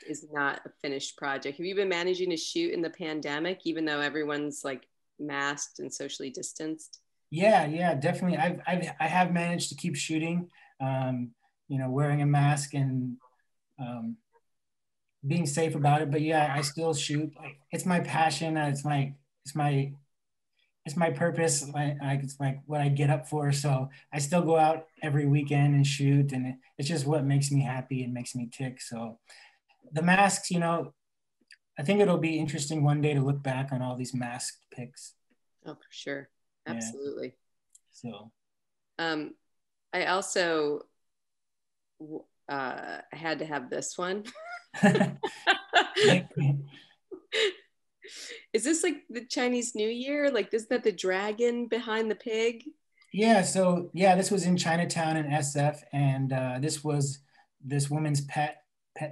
is not a finished project. Have you been managing to shoot in the pandemic, even though everyone's like masked and socially distanced? Yeah, definitely. I have managed to keep shooting, wearing a mask and being safe about it. But yeah, I still shoot. It's my passion. It's my purpose. It's like what I get up for. So I still go out every weekend and shoot, and it's just what makes me happy and makes me tick. So the masks, I think it'll be interesting one day to look back on all these masked pics. Oh, for sure. Absolutely. Yeah. So I also had to have this one. Is this like the Chinese New Year? Like, isn't that the dragon behind the pig? Yeah, so yeah, this was in Chinatown in SF, and this was this woman's pet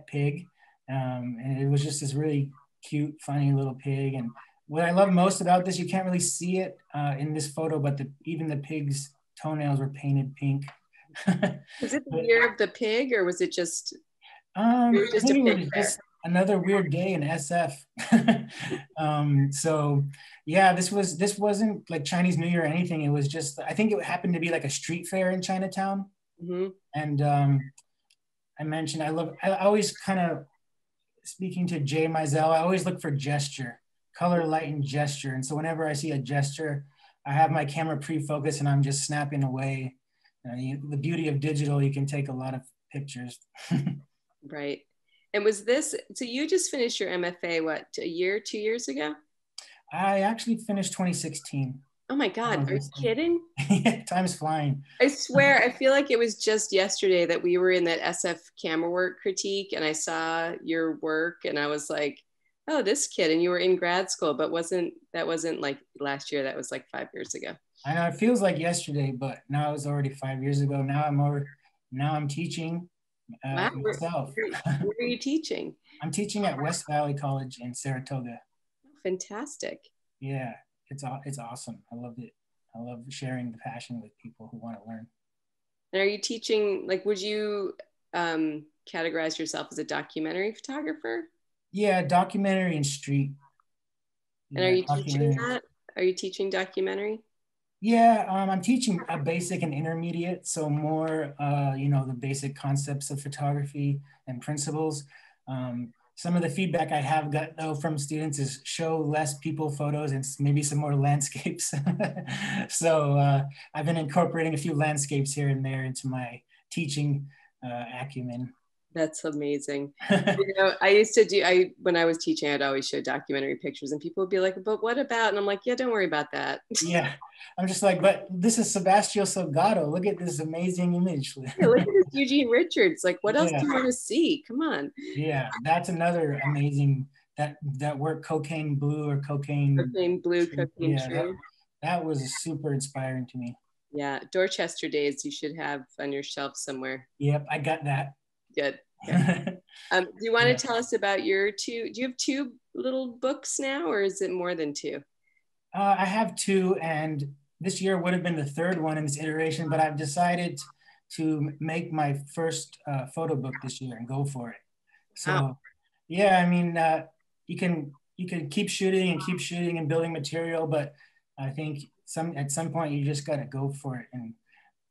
pig. And it was just this really cute, funny little pig. And what I love most about this, you can't really see it in this photo, but even the pig's toenails were painted pink. Was it the year of the pig, or was it just? I think it was just another weird day in SF. So yeah, this wasn't like Chinese New Year or anything. It was just, I think it happened to be like a street fair in Chinatown. Mm-hmm. And I mentioned, I always kind of, speaking to Jay Mizell, I always look for gesture, color, light, and gesture. And so whenever I see a gesture, I have my camera pre-focused and I'm just snapping away. The beauty of digital, you can take a lot of pictures. Right. And was this, so you just finished your MFA, what, 2 years ago? I actually finished 2016. Oh my God, are you kidding? Yeah, time's flying. I swear, I feel like it was just yesterday that we were in that SF camera work critique and I saw your work and I was like, oh, this kid, and you were in grad school, but that wasn't like last year, that was like 5 years ago. I know, it feels like yesterday, but now it was already 5 years ago. Now I'm teaching Wow. myself. Where are you teaching? I'm teaching at West Valley College in Saratoga. Fantastic. Yeah, it's awesome. I loved it. I love sharing the passion with people who want to learn. And are you teaching, like, would you categorize yourself as a documentary photographer? Yeah, documentary and street. And are you teaching that? Are you teaching documentary? Yeah, I'm teaching a basic and intermediate, so more, the basic concepts of photography and principles. Some of the feedback I have got though from students is show less people photos and maybe some more landscapes. So I've been incorporating a few landscapes here and there into my teaching acumen. That's amazing. When I was teaching, I'd always show documentary pictures and people would be like, but what about? And I'm like, yeah, don't worry about that. Yeah. I'm just like, but this is Sebastião Salgado. Look at this amazing image. Yeah, look at this Eugene Richards. Like, what else do you want to see? Come on. Yeah, that's another amazing, that work, Cocaine Blue or Cocaine Blue, Cocaine True. That was super inspiring to me. Yeah, Dorchester Days you should have on your shelf somewhere. Yep, I got that. Good. Do you want to tell us about your do you have 2 little books now, or is it more than 2? I have 2, and this year would have been the 3rd one in this iteration, but I've decided to make my first photo book this year and go for it. So yeah, I mean, you can keep shooting and building material, but I think at some point you just got to go for it, and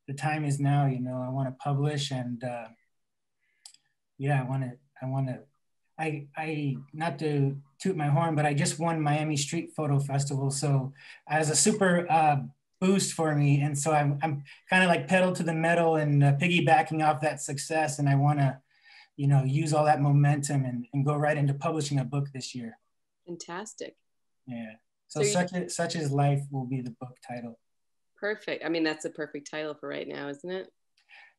the time is now. I want to publish, and yeah, I want to. I not to toot my horn, but I just won Miami Street Photo Festival, so as a super boost for me, and so I'm kind of like pedal to the metal and piggybacking off that success, and I want to, use all that momentum and go right into publishing a book this year. Fantastic. Yeah. So such is life will be the book title. Perfect. I mean, that's a perfect title for right now, isn't it?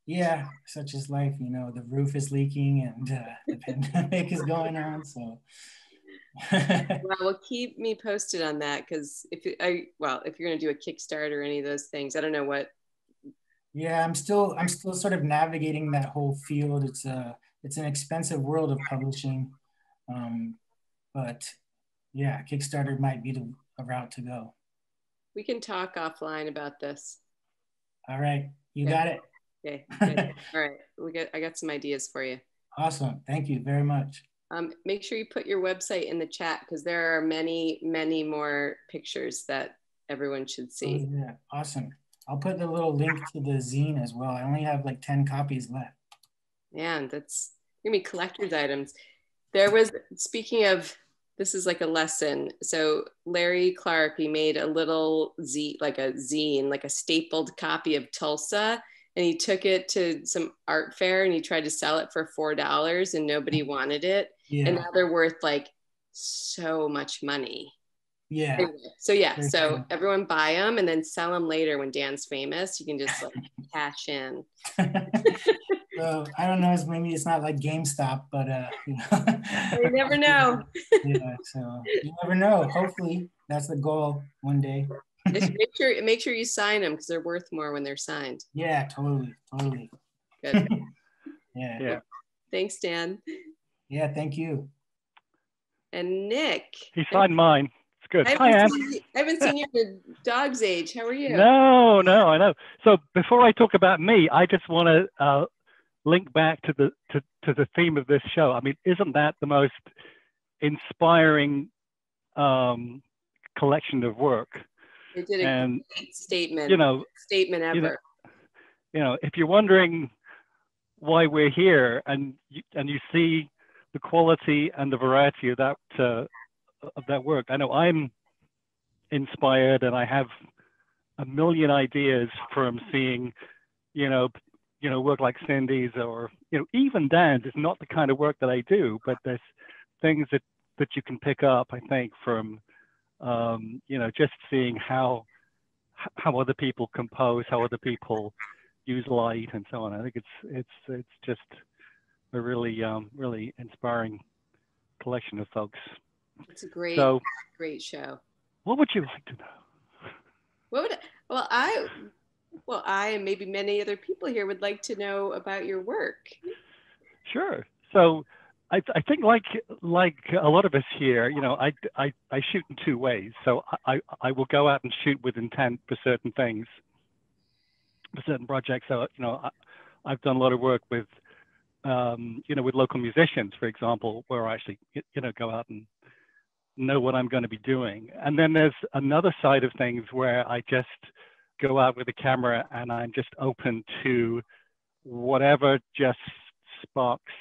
Yeah, such is life. The roof is leaking and the pandemic is going on. So, well, keep me posted on that, because if you're going to do a Kickstarter or any of those things, I don't know what. Yeah, I'm still sort of navigating that whole field. it's an expensive world of publishing. But yeah, Kickstarter might be a route to go. We can talk offline about this. All right, you got it. Okay, good. All right, I got some ideas for you. Awesome, thank you very much. Make sure you put your website in the chat because there are many, many more pictures that everyone should see. Oh, yeah, awesome. I'll put the little link to the zine as well. I only have like 10 copies left. Man, that's gonna be collector's items. There was, speaking of, this is like a lesson. So Larry Clark, he made a little like a zine, like a stapled copy of Tulsa, and he took it to some art fair and he tried to sell it for $4 and nobody wanted it. Yeah. And now they're worth like so much money. Yeah. Anyway, so yeah, so everyone buy them and then sell them later when Dan's famous. You can just like cash in. So I don't know, maybe it's not like GameStop, but you know. You never know. Yeah, so you never know. Hopefully that's the goal one day. Make sure you sign them because they're worth more when they're signed. Yeah, totally. Good. Yeah. Well, thanks, Dan. Yeah, thank you. And Nick. He signed mine. It's good. I haven't seen you at dog's age. How are you? No, I know. So before I talk about me, I just want to link back to the theme of this show. I mean, isn't that the most inspiring collection of work? They did a great statement. Statement ever. If you're wondering why we're here, and you see the quality and the variety of that work, I know I'm inspired, and I have a million ideas from seeing, work like Cindy's or even Dan's. It's not the kind of work that I do, but there's things that you can pick up, I think, from just seeing how other people compose, how other people use light and so on. I think it's just a really really inspiring collection of folks. It's a great show. What would you like to know? I and maybe many other people here would like to know about your work. Sure. So I think like a lot of us here, I shoot in two ways. So I will go out and shoot with intent for certain things, for certain projects. So I've done a lot of work with with local musicians, for example, where I actually go out and know what I'm going to be doing. And then there's another side of things where I just go out with a camera and I'm just open to whatever just sparks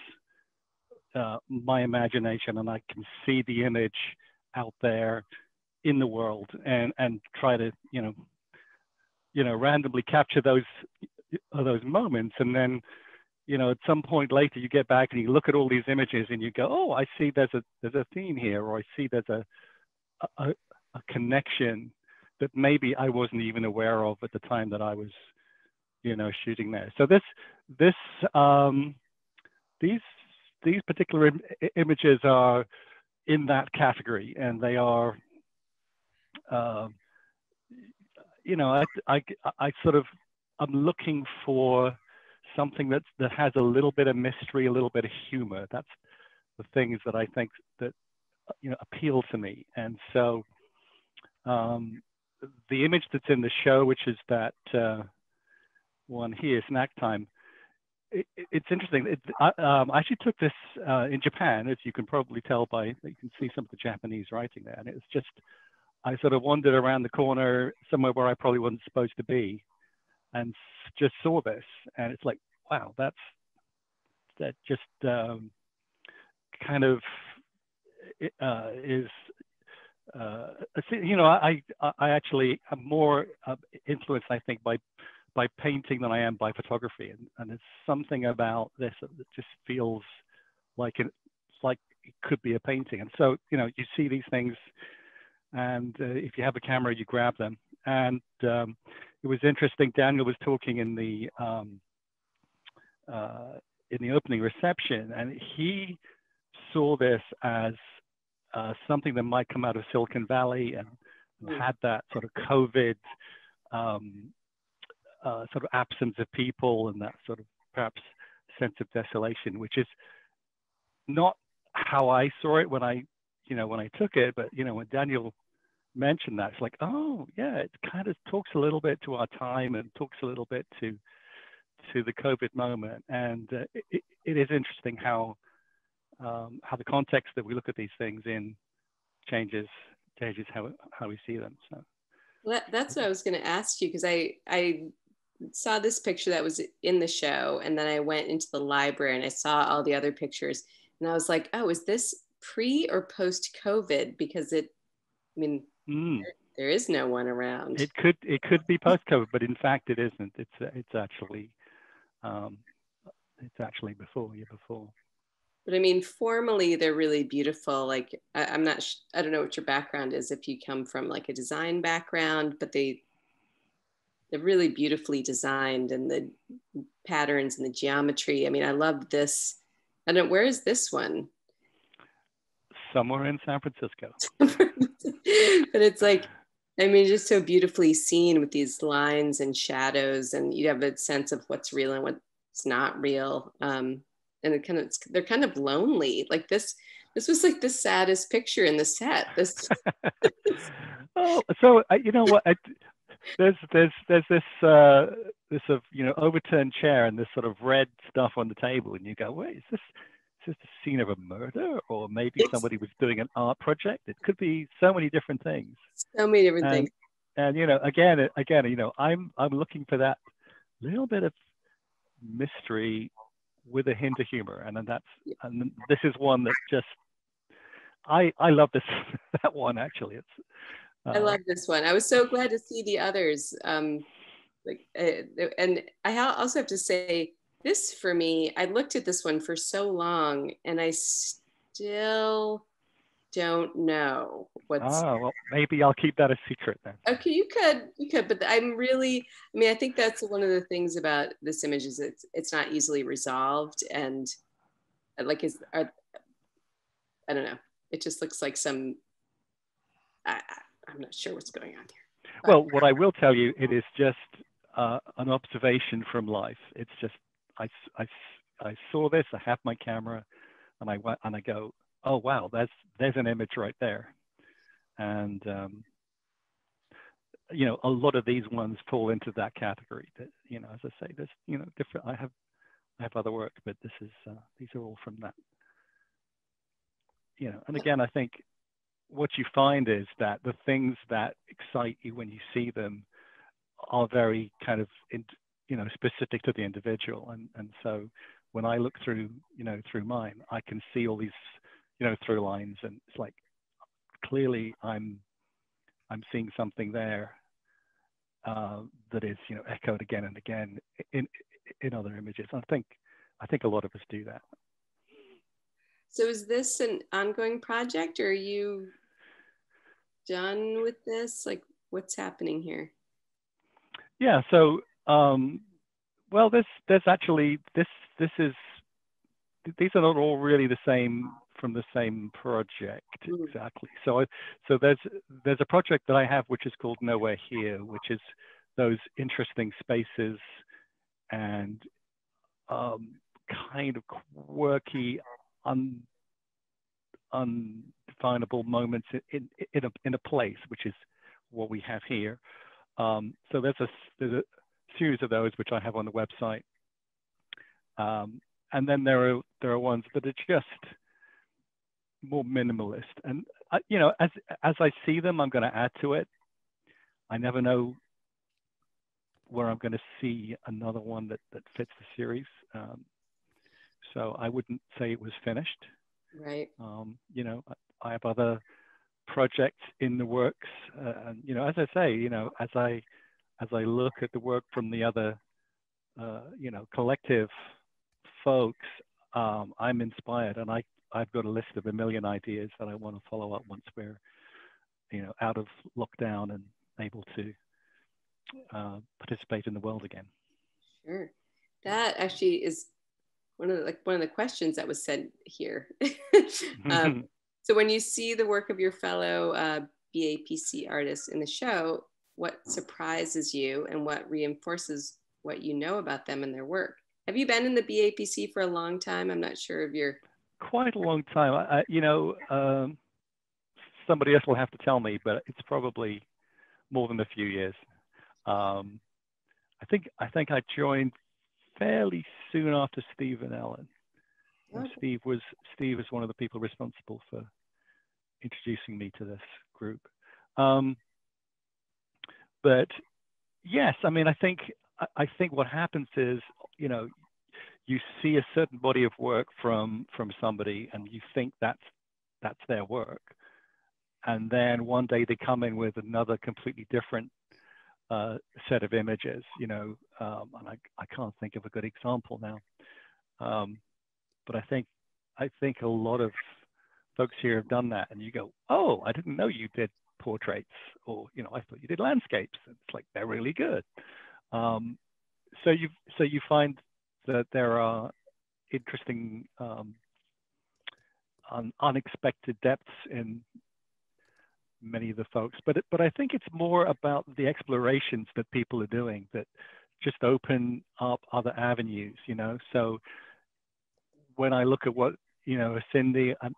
my imagination, and I can see the image out there in the world and try to randomly capture those moments. And then at some point later you get back and you look at all these images and you go, oh, I see there's a theme here, or I see there's a connection that maybe I wasn't even aware of at the time that I was shooting there. So these particular images are in that category, and they are I'm looking for something that has a little bit of mystery, a little bit of humor. That's the things that I think that appeal to me. And so the image that's in the show, which is that one here, Snack Time, it's interesting. I actually took this in Japan, as you can probably tell by, you can see some of the Japanese writing there. And it's just, I sort of wandered around the corner somewhere where I probably wasn't supposed to be, and just saw this, and it's like, wow, that just kind of is, I actually am more influenced, I think, by painting than I am by photography, and there's something about this that just feels like it could be a painting. And so you see these things, and if you have a camera, you grab them. And it was interesting. Daniel was talking in the opening reception, and he saw this as something that might come out of Silicon Valley, and had that sort of COVID sort of absence of people, and that sort of perhaps sense of desolation, which is not how I saw it when I took it, but when Daniel mentioned that, it's like, oh yeah, it kind of talks a little bit to our time and talks a little bit to the COVID moment, and it is interesting how the context that we look at these things in changes how we see them. So that's what I was going to ask you, because I saw this picture that was in the show, and then I went into the library and I saw all the other pictures, and I was like, oh, is this pre or post COVID? Because there is no one around. It could be post COVID, but in fact it isn't. It's actually year before. But formally, they're really beautiful. Like, I don't know what your background is, if you come from like a design background, but they're really beautifully designed, and the patterns and the geometry. I love this. I don't know, where is this one? Somewhere in San Francisco. But it's like, just so beautifully seen with these lines and shadows, and you have a sense of what's real and what's not real. And they're kind of lonely. Like this was like the saddest picture in the set. This. Oh, so you know what? There's this overturned chair and this sort of red stuff on the table, and you go, wait, is this a scene of a murder, or maybe somebody was doing an art project? It could be so many different things. So many different things. And again, I'm looking for that little bit of mystery with a hint of humor, and this is one that just I love this that one actually. I love this one. I was so glad to see the others. And I also have to say, this for me, I looked at this one for so long, and I still don't know what's. Oh, well, maybe I'll keep that a secret then. Okay, you could, but I'm really, I think that's one of the things about this image is it's not easily resolved, and like I don't know, it just looks like some. I'm not sure what's going on here. But. Well, what I will tell you, it is just an observation from life. It's just I saw this. I have my camera, and I went and I go, oh wow, there's an image right there, and a lot of these ones fall into that category. That as I say, there's different. I have other work, but this is these are all from that. And again, I think what you find is that the things that excite you when you see them are very kind of specific to the individual, and so when I look through mine, I can see all these through lines, and it's like clearly I'm seeing something there that is echoed again and again in other images. I think a lot of us do that. So is this an ongoing project, or are you done with this? Like, what's happening here? Yeah. So, well, there's actually these are not all really the same from the same project exactly. So there's a project that I have which is called Nowhere Here, which is those interesting spaces and kind of quirky, undefinable moments in a place, which is what we have here. So there's a series of those which I have on the website, and then there are ones that are just more minimalist. And as I see them, I'm going to add to it. I never know where I'm going to see another one that fits the series. So I wouldn't say it was finished. Right. I have other projects in the works, and as I say, as I look at the work from the other, collective folks, I'm inspired, and I've got a list of 1 million ideas that I want to follow up once we're, out of lockdown and able to participate in the world again. Sure, that actually is one of the questions that was said here. So when you see the work of your fellow BAPC artists in the show, what surprises you and what reinforces what you know about them and their work? Have you been in the BAPC for a long time? I'm not sure of your... quite a long time. Somebody else will have to tell me, but it's probably more than a few years. I think I joined fairly soon after Steve and Ellen. And Steve was one of the people responsible for introducing me to this group. But yes, I mean, I think what happens is, you see a certain body of work from somebody, and you think that's their work, and then one day they come in with another completely different set of images, and I can't think of a good example now, but I think a lot of folks here have done that, and you go, oh, I didn't know you did portraits, or I thought you did landscapes. It's like, they're really good. So you find that there are interesting unexpected depths in many of the folks, but I think it's more about the explorations that people are doing that just open up other avenues, So when I look at what Cindy and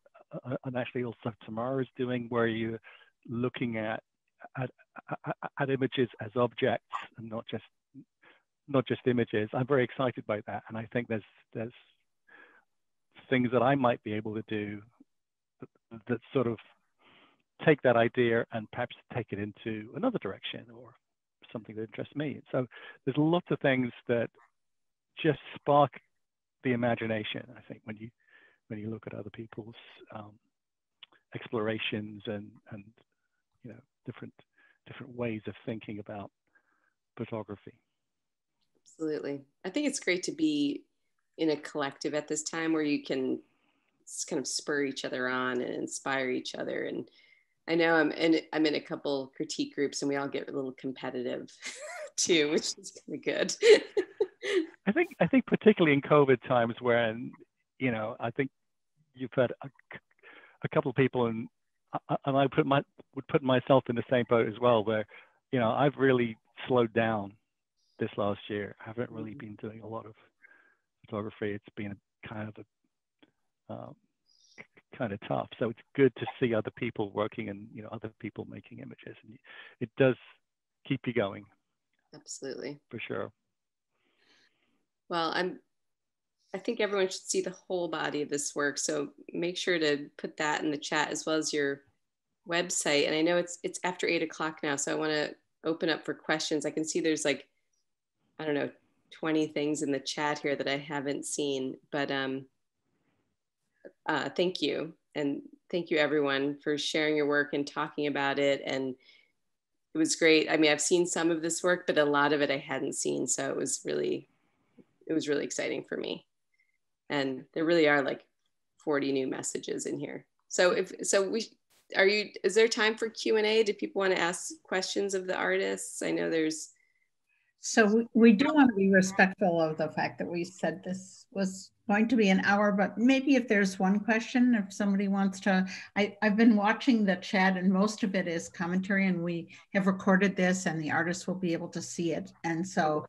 actually also Tamara is doing, where you're looking at images as objects and not just images, I'm very excited by that, and I think there's things that I might be able to do that sort of take that idea and perhaps take it into another direction or something that interests me. So there's lots of things that just spark the imagination, I think, when you look at other people's explorations and different ways of thinking about photography. Absolutely. I think it's great to be in a collective at this time where you can kind of spur each other on and inspire each other. And I know I'm in a couple critique groups, and we all get a little competitive too, which is kind of good. I think particularly in COVID times, when I think you've had a couple of people, and I would put myself in the same boat as well, where I've really slowed down this last year. I haven't really been doing a lot of photography. It's been kind of tough. So it's good to see other people working and other people making images, and it does keep you going. Absolutely, for sure. Well, I think everyone should see the whole body of this work. So make sure to put that in the chat, as well as your website. And I know it's after 8 o'clock now, so I want to open up for questions. I can see there's 20 things in the chat here that I haven't seen, but thank you. And thank you everyone for sharing your work and talking about it. And it was great. I mean, I've seen some of this work, but a lot of it I hadn't seen. So it was really exciting for me. And there really are 40 new messages in here. So is there time for Q&A? Do people want to ask questions of the artists? I know there's. So we do want to be respectful of the fact that we said this was going to be an hour, but maybe if there's one question, if somebody wants to, I've been watching the chat, and most of it is commentary, and we have recorded this and the artists will be able to see it. And so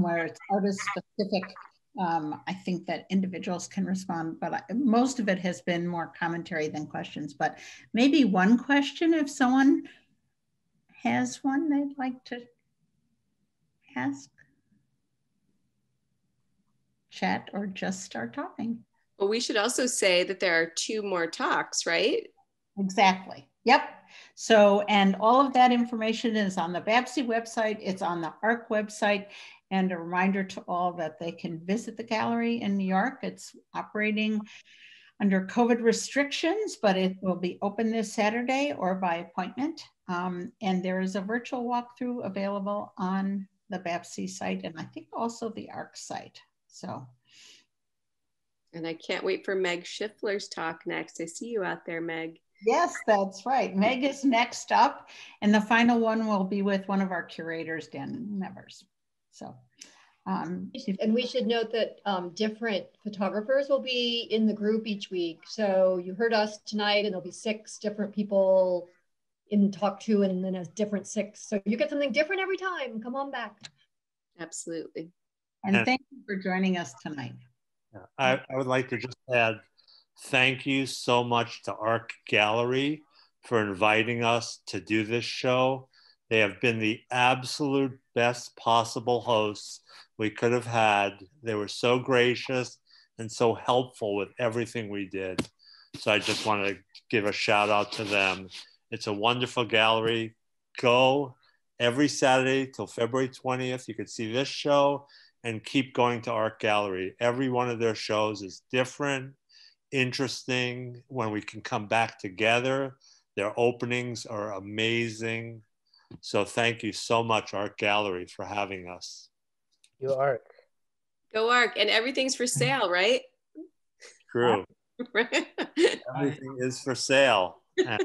where it's artist specific, I think that individuals can respond, but most of it has been more commentary than questions. But maybe one question, if someone has one they'd like to ask, chat, or just start talking. Well, we should also say that there are 2 more talks, right? Exactly. Yep. So, and all of that information is on the BAPC website. It's on the ARC website. And a reminder to all that they can visit the gallery in New York. It's operating under COVID restrictions, but it will be open this Saturday or by appointment. And there is a virtual walkthrough available on the BAPC site, and I think also the ARC site. So. And I can't wait for Meg Schiffler's talk next. I see you out there, Meg. Yes, that's right. Meg is next up, and the final one will be with one of our curators, Dan Nevers. So. And we should note that different photographers will be in the group each week. So you heard us tonight, and there'll be 6 different people in talk 2, and then a different 6. So you get something different every time. Come on back. Absolutely. And thank you for joining us tonight. I would like to just add thank you so much to Art Gallery for inviting us to do this show. They have been the absolute best possible hosts we could have had. They were so gracious and so helpful with everything we did. So I just want to give a shout out to them. It's a wonderful gallery. Go every Saturday till February 20th. You can see this show and keep going to Art Gallery. Every one of their shows is different, interesting. When we can come back together, their openings are amazing. So thank you so much, Art Gallery, for having us. You Arc. Go Arc. And everything's for sale, right? True. Everything is for sale. And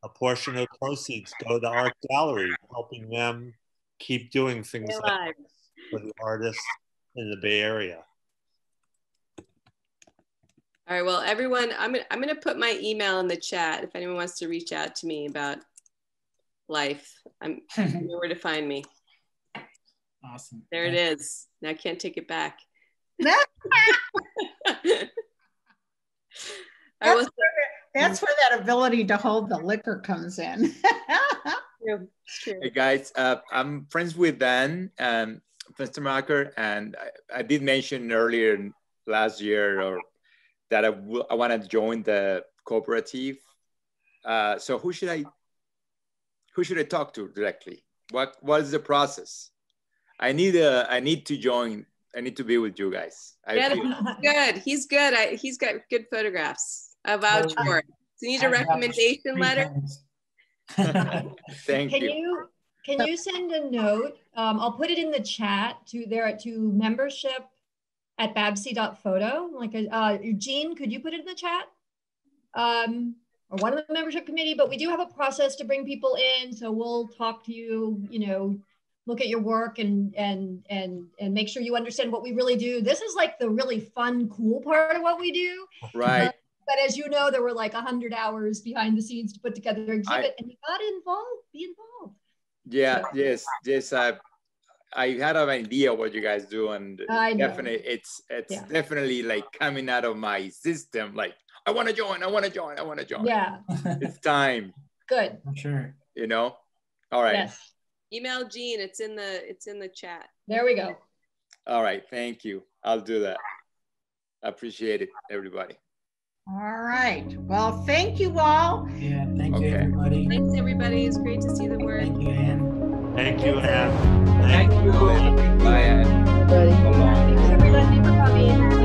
a portion of the proceeds go to Art Gallery, helping them keep doing things like this for the artists in the Bay Area. All right, well, everyone, I'm gonna put my email in the chat if anyone wants to reach out to me about life. You know where to find me. Awesome. There it is. Now I can't take it back. That's where that ability to hold the liquor comes in. Hey guys, I'm friends with Dan and Fenstermacher, and I did mention earlier last year that I want to join the cooperative. So who should I talk to directly? What is the process? I need to join. I need to be with you guys. He's good. He's got good photographs. I vouch for it. So you need a recommendation letter? Thank you. Can you send a note? I'll put it in the chat to membership at babc.photo. Jean, could you put it in the chat? Or one of the membership committee, but we do have a process to bring people in. So we'll talk to you, look at your work and make sure you understand what we really do. This is like the really fun, cool part of what we do. Right. But as you know, there were like 100 hours behind the scenes to put together an exhibit, and you got involved, be involved. Yeah, so. Yes. I had an idea what you guys do, and definitely it's definitely like coming out of my system. Like, I want to join. Yeah. It's time. Good. I'm sure. All right. Yes. Email Jean. It's in the chat. There we go. All right. Thank you. I'll do that. I appreciate it, everybody. All right. Well, thank you all. Yeah, thank you, everybody. Thanks, everybody. It's great to see the work. Thank you, Anne. Thank you, Anne. Thank you. Bye, Anne. Everybody. So long. Thanks, everybody, for coming.